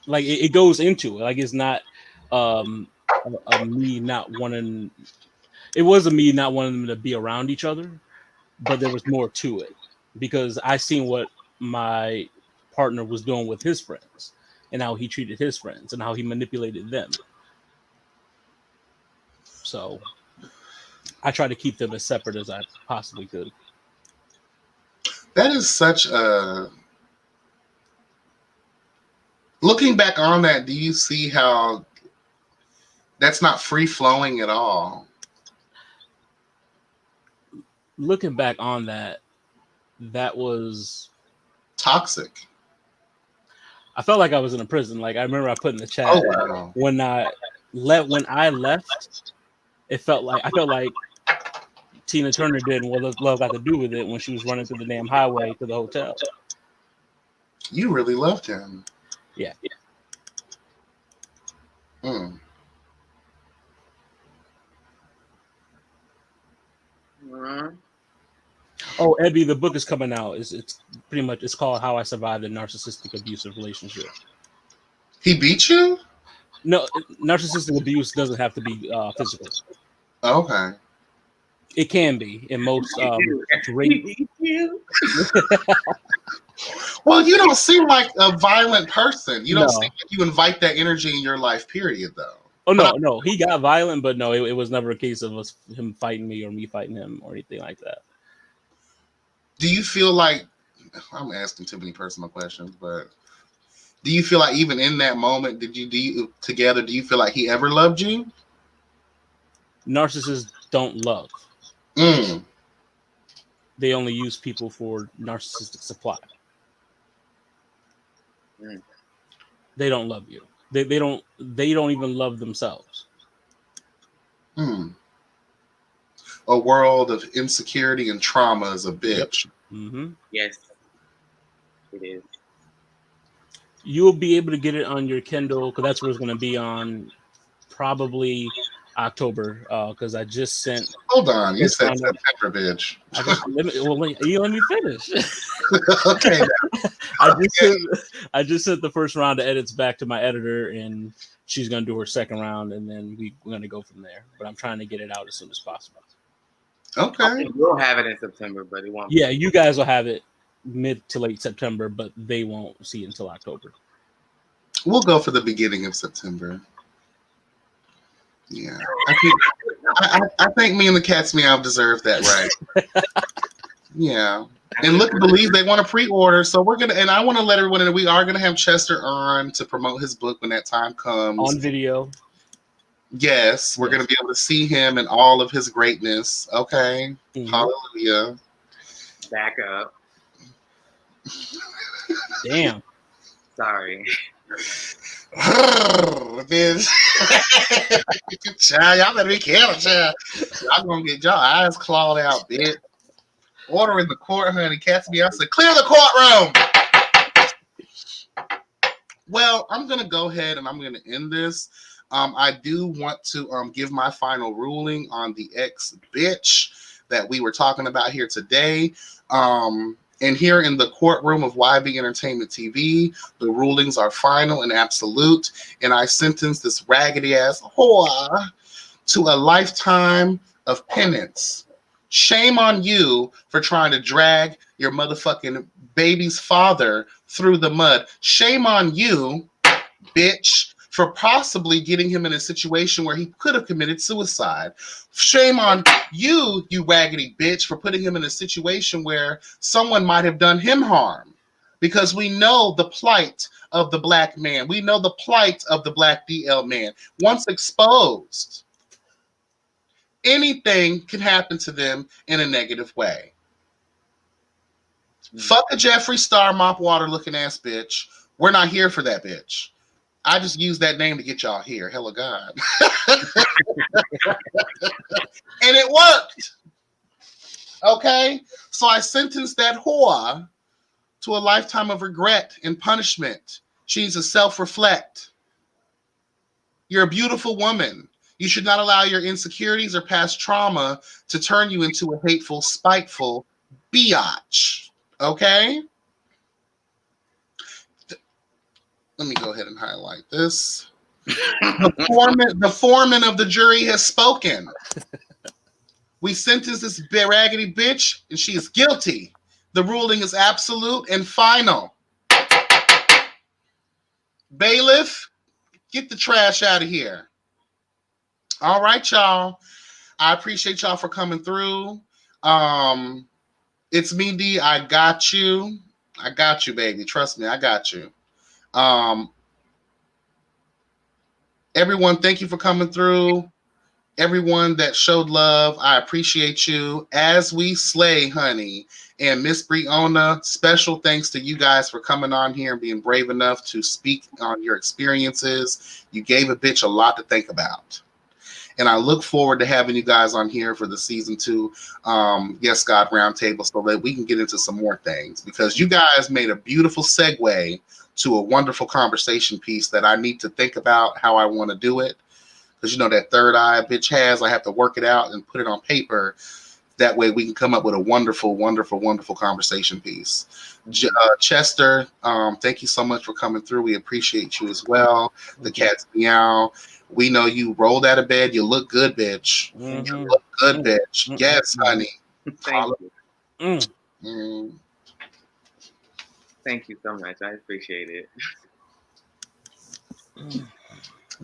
Like it goes into it. Like it's not me not wanting. It was a me not wanting them to be around each other, but there was more to it because I seen what my partner was doing with his friends and how he treated his friends and how he manipulated them. So I try to keep them as separate as I possibly could. That is such a... Looking back on that, do you see how that's not free-flowing at all? Looking back on that, that was... toxic. I felt like I was in a prison. Like I remember I put in the chat when I left, I felt like Tina Turner did and what love got to do with it when she was running through the damn highway to the hotel. You really loved him. Yeah. Mm. Oh, Ebby, the book is coming out. It's pretty much, it's called How I Survived a Narcissistic Abusive Relationship. He beat you? No, narcissistic abuse doesn't have to be physical. Okay. It can be in most rape. Well, you don't seem like a violent person. You don't seem like you invite that energy in your life, period, though. Oh, no. He got violent, but no, it was never a case of him fighting me or me fighting him or anything like that. Do you feel like, I'm asking too many personal questions, but do you feel like even in that moment, do you feel like he ever loved you? Narcissists don't love. Mm. They only use people for narcissistic supply. Mm. They don't love you. They don't even love themselves. Mm. A world of insecurity and trauma is a bitch. Yep. Mm-hmm. Yes, it is. You'll be able to get it on your Kindle because that's where it's going to be on probably October. Because I just sent. Hold on, you said September, bitch. Let me finish. Okay. I just sent the first round of edits back to my editor, and she's going to do her second round, and then we're going to go from there. But I'm trying to get it out as soon as possible. Okay. We'll have it in September, but it won't. Yeah, you guys will have it mid to late September, but they won't see it until October. We'll go for the beginning of September. Yeah. I think me and the Cat's Meow deserve that, right? Yeah. And look, believe they want to pre-order, so we're gonna. And I want to let everyone know we are gonna have Chester on to promote his book when that time comes on video. Yes, we're gonna be able to see him in all of his greatness. Okay, Hallelujah. Back up. Damn. Sorry. Bitch. Child, y'all better be careful, child. Y'all gonna get y'all eyes clawed out, bitch. Order in the court, honey. Cats me out. Said, clear the courtroom. Well, I'm gonna go ahead and I'm gonna end this. I do want to give my final ruling on the ex bitch that we were talking about here today. And here in the courtroom of YB Entertainment TV, the rulings are final and absolute. And I sentence this raggedy ass whore to a lifetime of penance. Shame on you for trying to drag your motherfucking baby's father through the mud. Shame on you, bitch, for possibly getting him in a situation where he could have committed suicide. Shame on you, you raggedy bitch, for putting him in a situation where someone might have done him harm. Because we know the plight of the black man. We know the plight of the black DL man. Once exposed, anything can happen to them in a negative way. Fuck a Jeffree Star mop water looking ass bitch. We're not here for that bitch. I just used that name to get y'all here. Hell of God. And it worked. Okay? So I sentenced that whore to a lifetime of regret and punishment. She needs to self-reflect. You're a beautiful woman. You should not allow your insecurities or past trauma to turn you into a hateful, spiteful biatch. Okay? Let me go ahead and highlight this. The foreman of the jury has spoken. We sentenced this raggedy bitch, and she is guilty. The ruling is absolute and final. Bailiff, get the trash out of here. All right, y'all. I appreciate y'all for coming through. It's me, D. I got you. I got you, baby. Trust me, I got you. Everyone, thank you for coming through. Everyone that showed love, I appreciate you. As we slay, honey. And Miss Brionna, special thanks to you guys for coming on here and being brave enough to speak on your experiences. You gave a bitch a lot to think about. And I look forward to having you guys on here for the season 2 Yes God Roundtable so that we can get into some more things, because you guys made a beautiful segue to a wonderful conversation piece that I need to think about how I want to do it. Because you know that third eye a bitch has, I have to work it out and put it on paper. That way we can come up with a wonderful, wonderful, wonderful conversation piece. Chester, thank you so much for coming through. We appreciate you as well. The cat's meow. We know you rolled out of bed. You look good, bitch. Mm-hmm. You look good, bitch. Mm-hmm. Yes, honey. Thank you. Mm. Thank you so much. I appreciate it.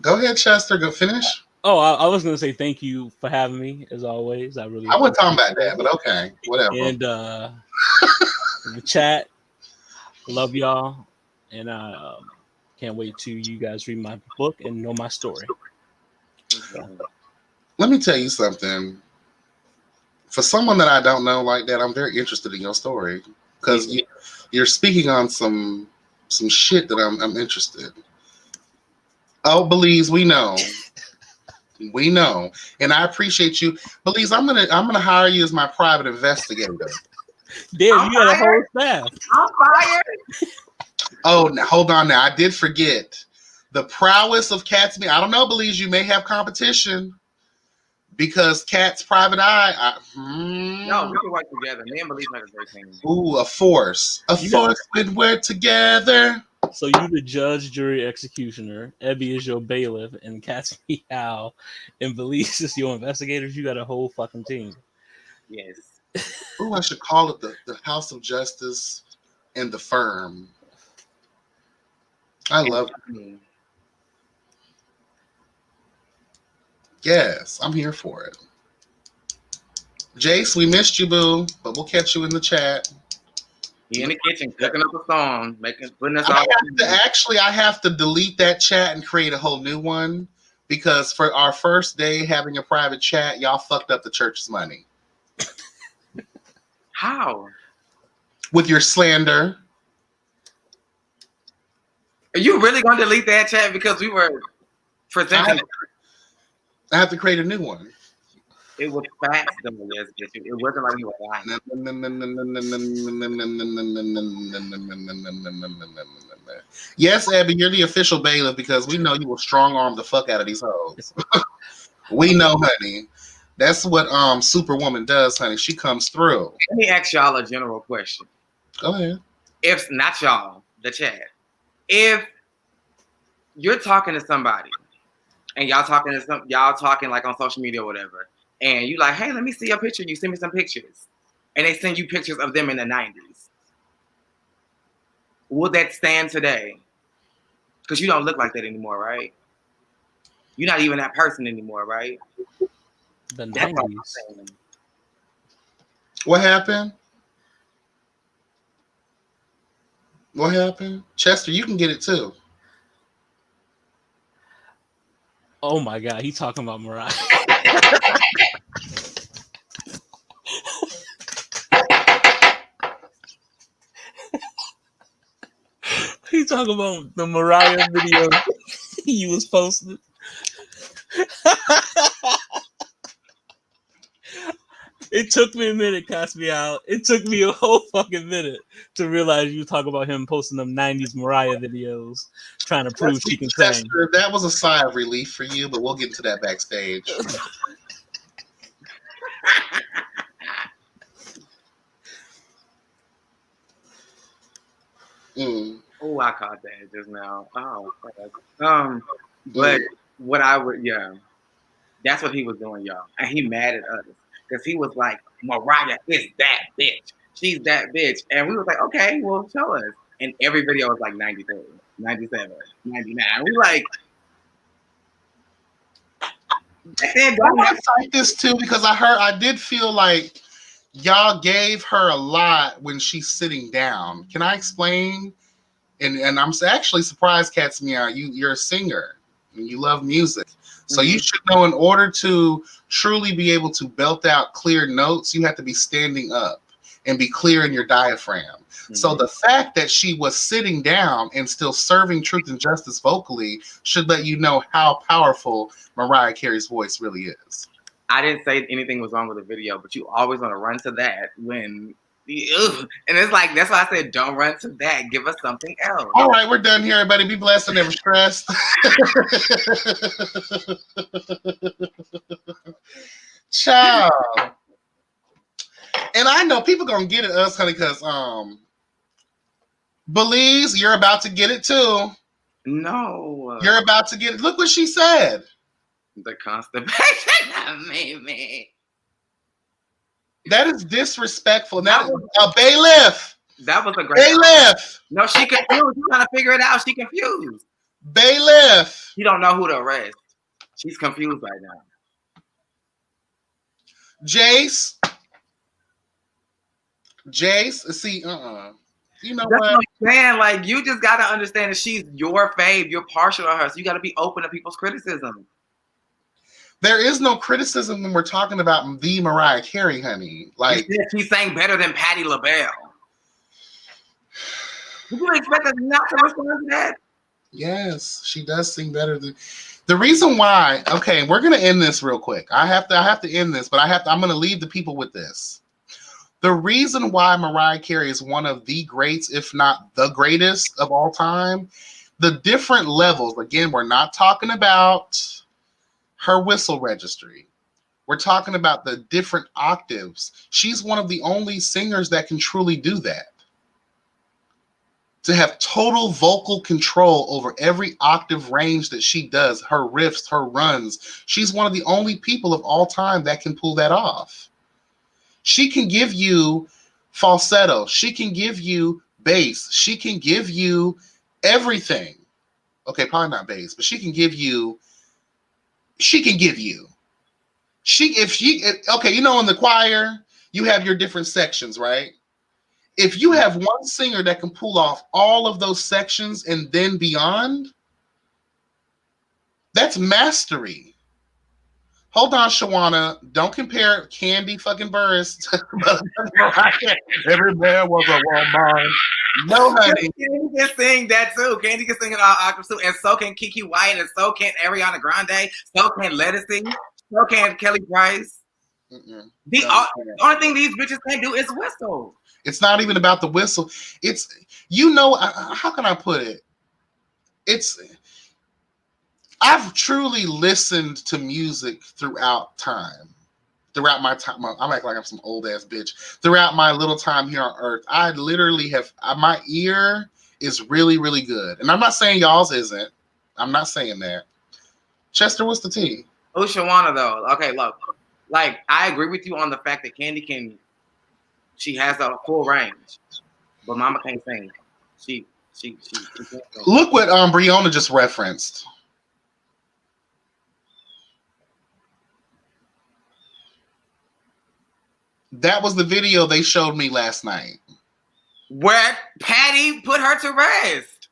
Go ahead, Chester. Go finish. Oh, I was gonna say thank you for having me as always. I really. I wasn't talking about that, but okay, whatever. And the chat, love y'all, and I can't wait to you guys read my book and know my story. So. Let me tell you something. For someone that I don't know like that, I'm very interested in your story because you're speaking on some shit that I'm interested. Oh, Belize, we know. We know, and I appreciate you, Belize. I'm gonna hire you as my private investigator. Damn, you got a whole staff. I'm fired. Oh, now, hold on. Now I did forget the prowess of Cat's Me. I don't know, Belize. You may have competition because Cat's private eye. No, we can work together. Me and Belize make a great team. Ooh, a force. When we're together. So you the judge, jury, executioner. Ebby is your bailiff, and Cat's Meow and Belize is your investigators. You got a whole fucking team. Yes. Ooh, I should call it the House of Justice and the Firm. I love it. Yes, I'm here for it. Jace, we missed you, boo, but we'll catch you in the chat. He in the kitchen cooking up a song, putting us all. I have to delete that chat and create a whole new one because for our first day having a private chat, y'all fucked up the church's money. How? With your slander. Are you really going to delete that chat because we were presenting? I have to create a new one. It was facts, though. Yes, it wasn't like you were lying. Yes, Abby, you're the official bailiff because we know you will strong arm the fuck out of these hoes. We know, honey. That's what Superwoman does, honey. She comes through. Let me ask y'all a general question. Go ahead. If not y'all, the chat. If you're talking to somebody and y'all talking like on social media or whatever, and you like, hey, let me see your picture. You send me some pictures, and they send you pictures of them in the 90s. Will that stand today? Because you don't look like that anymore, right? You're not even that person anymore, right? The 90s. What happened? What happened? Chester, you can get it too. Oh my God, he's talking about Mariah. He talking about the Mariah video he was posting. It took me a minute, Caspial. It took me a whole fucking minute to realize you talk about him posting them 90s Mariah videos, trying to prove she can sing. That was a sigh of relief for you, but we'll get into that backstage. Oh, I caught that just now. Oh, but what I would, that's what he was doing, y'all, and he mad at us because he was like, Mariah is that bitch. She's that bitch, and we was like, okay, well, show us. And every video was like 93, 97, 99. We like, I want to cite this too because I did feel like y'all gave her a lot when she's sitting down. Can I explain? And I'm actually surprised, Cat's Meow. You're a singer and you love music. So you should know in order to truly be able to belt out clear notes, you have to be standing up and be clear in your diaphragm. So the fact that she was sitting down and still serving truth and justice vocally should let you know how powerful Mariah Carey's voice really is. I didn't say anything was wrong with the video, but you always want to run to that when... And it's like, that's why I said don't run to that. Give us something else. All right, we're done here, everybody. Be blessed and never stressed. Ciao. And I know people gonna get at us, honey, because Belize, you're about to get it too. No. You're about to get it. Look what she said. The constipation made me. That is disrespectful. That was a bailiff. That was a great bailiff. No, she confused. She's trying to figure it out. She confused. Bailiff. She don't know who to arrest. She's confused right now. Jace, see, you know That's what? I'm saying. Like, you just gotta understand that she's your fave. You're partial to her, so you gotta be open to people's criticism. There is no criticism when we're talking about the Mariah Carey, honey. Like, she sang better than Patti LaBelle. Did you expect us not to respond to that? Yes, she does sing better than. The reason why, okay, we're gonna end this real quick. I have to end this, but I'm gonna leave the people with this. The reason why Mariah Carey is one of the greats, if not the greatest of all time, the different levels. Again, we're not talking about her whistle registry. We're talking about the different octaves. She's one of the only singers that can truly do that. To have total vocal control over every octave range that she does, her riffs, her runs. She's one of the only people of all time that can pull that off. She can give you falsetto. She can give you bass. She can give you everything. Okay, probably not bass, but she can give you. Okay, you know, in the choir, you have your different sections, right? If you have one singer that can pull off all of those sections and then beyond, that's mastery. Hold on, Shawana. Don't compare Candy fucking Burris to every man was a woman. No, honey. Candy can sing that too. Candy can sing in all octaves too, and so can Kiki White, and so can Ariana Grande, so can Lettucey, so can Kelly Price. The only thing these bitches can't do is whistle. It's not even about the whistle. It's, how can I put it? I've truly listened to music throughout my time. I'm acting like I'm some old ass bitch. Throughout my little time here on Earth, I literally have, my ear is really, really good. And I'm not saying y'all's isn't. I'm not saying that. Chester, what's the tea? Oh, Shawana though. Okay, look. Like, I agree with you on the fact that Candy she has a full range. But Mama can't sing. She can't sing. Look what Brianna just referenced. That was the video they showed me last night. Where Patty put her to rest.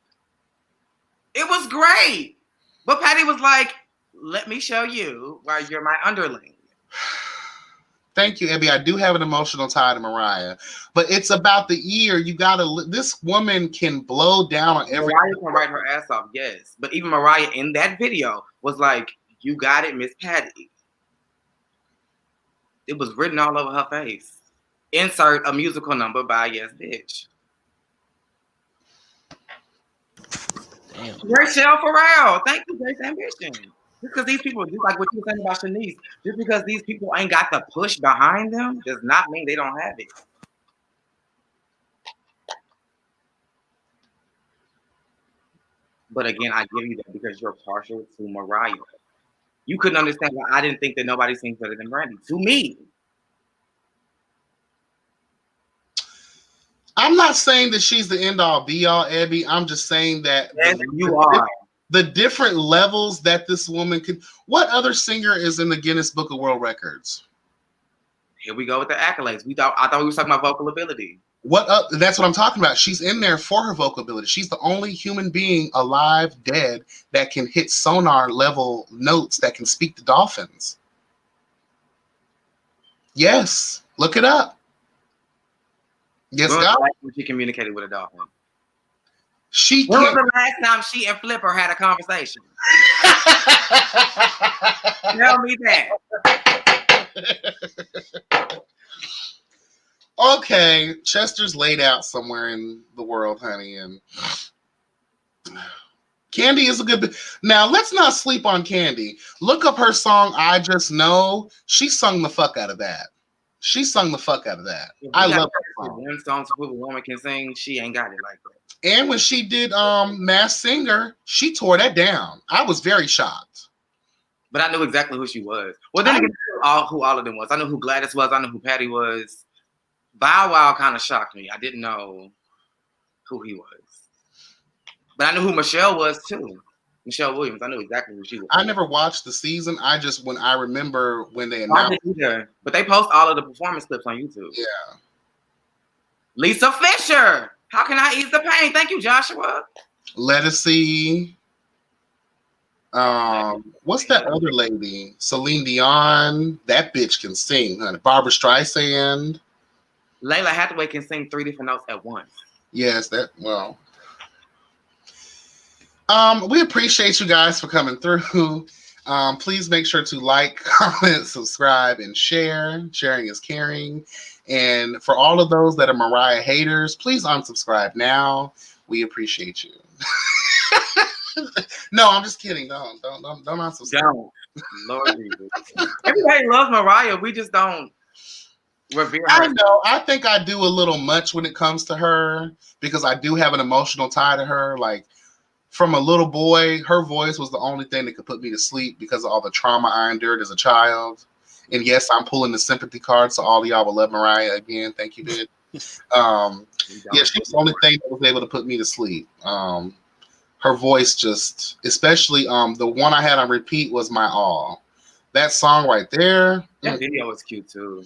It was great. But Patty was like, let me show you why you're my underling. Thank you, Abby. I do have an emotional tie to Mariah. But it's about the ear. You gotta, this woman can blow down on every. Mariah can write her ass off, yes. But even Mariah in that video was like, you got it, Miss Patty. It was written all over her face. Insert a musical number by Yes Bitch. Damn. Rachel Farrell. Thank you, Grace Ambition. Just because these people, just like what you were saying about Shanice, just because these people ain't got the push behind them does not mean they don't have it. But again, I give you that because you're partial to Mariah. You couldn't understand why I didn't think that nobody sings better than Brandy. To me. I'm not saying that she's the end all be all, Abby. I'm just saying that Yes, you are. The different levels that this woman could. What other singer is in the Guinness Book of World Records? Here we go with the accolades. I thought we were talking about vocal ability. That's what I'm talking about. She's in there for her vocal ability. She's the only human being alive, dead, that can hit sonar level notes that can speak to dolphins. Yes, look it up. Yes, God. When she communicated with a dolphin. When was the last time she and Flipper had a conversation? Tell me that. Okay, Chester's laid out somewhere in the world, honey, and Candy is a good. Now, let's not sleep on Candy. Look up her song, I Just Know. She sung the fuck out of that. I love that song. One song to prove a woman can sing, she ain't got it like that. And when she did Masked Singer, she tore that down. I was very shocked. But I knew exactly who she was. Well, then who all of them was. I knew who Gladys was. I knew who Patty was. Bow Wow kind of shocked me. I didn't know who he was. But I knew who Michelle was too. Michelle Williams. I knew exactly who she was. I never watched the season. I remember when they announced. But they post all of the performance clips on YouTube. Yeah. Lisa Fisher. How can I ease the pain? Thank you, Joshua. Lettucey. What's that other lady? Celine Dion. That bitch can sing, honey. Barbara Streisand. Layla Hathaway can sing 3 different notes at once. Yes, we appreciate you guys for coming through. Please make sure to like, comment, subscribe, and share. Sharing is caring. And for all of those that are Mariah haters, please unsubscribe now. We appreciate you. No, I'm just kidding. Don't unsubscribe. Don't. Lord Jesus. Everybody loves Mariah. We just don't revere her. I know. I think I do a little much when it comes to her because I do have an emotional tie to her. Like, from a little boy, her voice was the only thing that could put me to sleep because of all the trauma I endured as a child. And yes, I'm pulling the sympathy card, so all of y'all will love Mariah again. Thank you, bitch. Yeah, she was the only thing that was able to put me to sleep. Her voice just, especially the one I had on repeat was My All. That song right there. That video was cute too.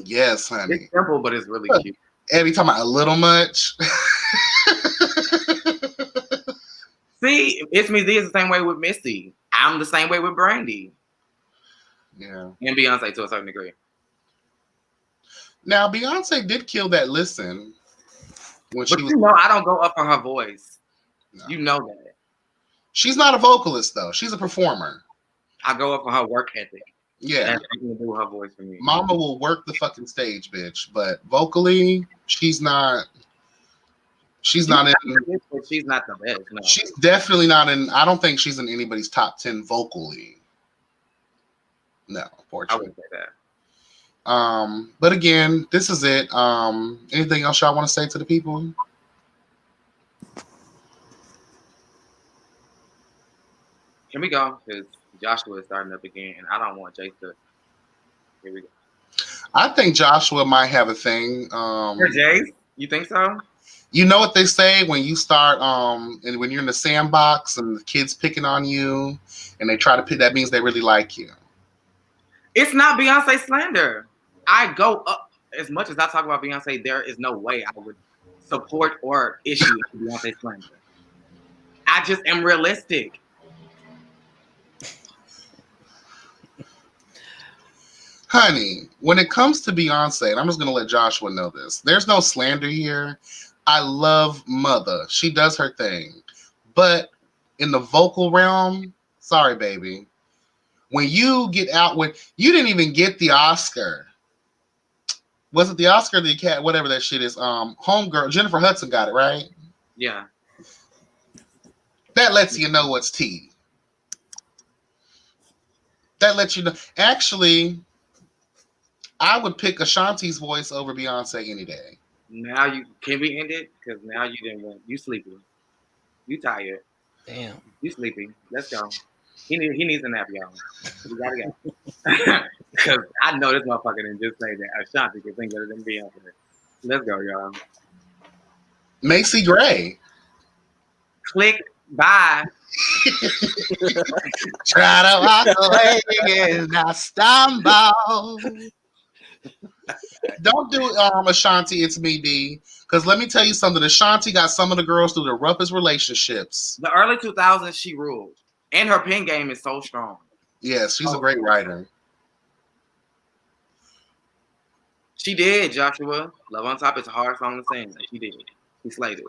Yes, honey. It's simple, but it's really cute. Every time a little much. See, It's Me Z is the same way with Missy. I'm the same way with Brandy. Yeah. And Beyonce to a certain degree. Now Beyonce did kill that listen when But she was. you know, I don't go up for her voice. No. You know that. She's not a vocalist though. She's a performer. I go up for her work ethic. Yeah. That's nothing to do with her voice for me. Mama will work the fucking stage, bitch. But vocally, she's not. She's not in. She's not the best. No. She's definitely not in. I don't think she's in anybody's top 10 vocally. No, I unfortunately. wouldn't say that. But again, this is it. Anything else y'all want to say to the people? Can we go? Because Joshua is starting up again, and I don't want Jay to. Here we go. I think Joshua might have a thing. For Jay? You think so? You know what they say when you start, and when you're in the sandbox and the kids picking on you, and they try to pick. That means they really like you. It's not Beyonce slander. I go up as much as I talk about Beyonce. There is no way I would support or issue Beyonce slander. I just am realistic. Honey, when it comes to Beyonce, and I'm just going to let Joshua know this, there's no slander here. I love Mother. She does her thing. But in the vocal realm, sorry, baby. When you get out with, you didn't even get the Oscar. Was it the Oscar or the cat, whatever that shit is? Homegirl, Jennifer Hudson got it, right? Yeah. That lets you know what's tea. That lets you know. Actually, I would pick Ashanti's voice over Beyonce any day. Now you can we end it? Because now you didn't win. You sleepy. You tired. Damn. You sleepy. Let's go. He needs a nap, y'all. We gotta go. Because I know this motherfucker didn't just say that Ashanti can sing better than Beyonce. Let's go, y'all. Macy Gray. Click. Bye. Try to walk away and not stumble. Don't do Ashanti, it's me, D. Because let me tell you something. Ashanti got some of the girls through the roughest relationships. The early 2000s, she ruled. And her pen game is so strong. Yes, she's a great writer. She did, Joshua. Love on Top is a hard song to sing. She did. She slayed it.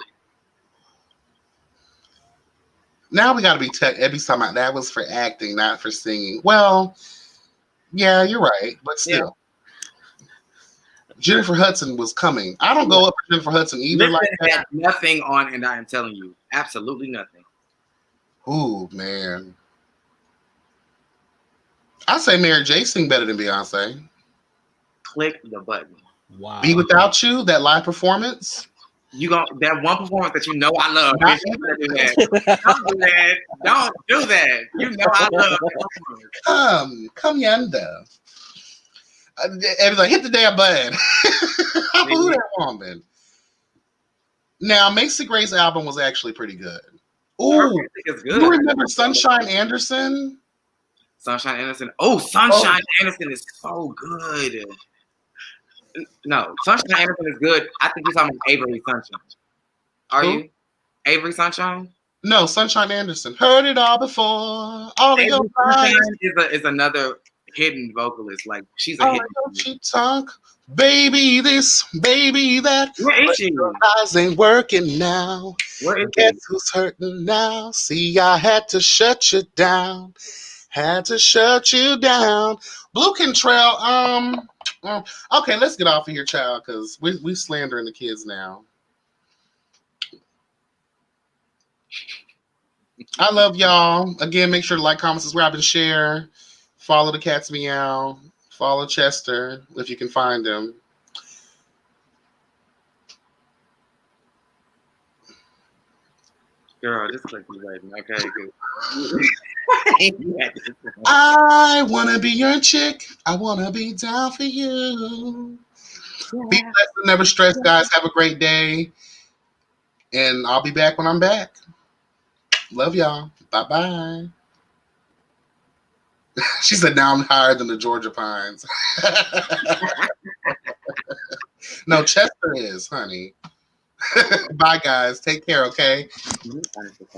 Now we got to be every time that was for acting, not for singing. Well, yeah, you're right. But still. Yeah. Jennifer Hudson was coming. I don't go up for Jennifer Hudson either. Listen, like that. Nothing on, and I am telling you, absolutely nothing. Ooh, man. I say Mary J sing better than Beyonce. Click the button. Wow. Be Without You, that live performance. You go that one performance that you know I love. Don't do that. Don't do that. Don't do that. You know I love that. Come yonder. Everything hit the damn button. Who that woman? Now, Macy Gray's album was actually pretty good. Ooh, it's good. You remember Sunshine Anderson? Sunshine Anderson. Oh, Sunshine Anderson is so good. No, Sunshine Anderson is good. I think you're talking about Avery Sunshine. Are you? Avery Sunshine? No, Sunshine Anderson. Heard it all before. All Avery Sunshine is another hidden vocalist. Like she's a hidden. She talk, baby this, baby that. Where is she? Your eyes ain't working now. Where is Guess who's hurting now? See, I had to shut you down. Had to shut you down. Blue Contrail. Okay, let's get off of here, child, because we slandering the kids now. I love y'all. Again, make sure to like, comment, subscribe, and share. Follow the Cats Meow. Follow Chester if you can find him. Girl, just click the button. Okay, good. I wanna be your chick. I wanna be down for you. Be blessed and never stress, guys. Have a great day. And I'll be back when I'm back. Love y'all. Bye-bye. She said, now I'm higher than the Georgia Pines. No, Chester is, honey. Bye, guys. Take care, okay?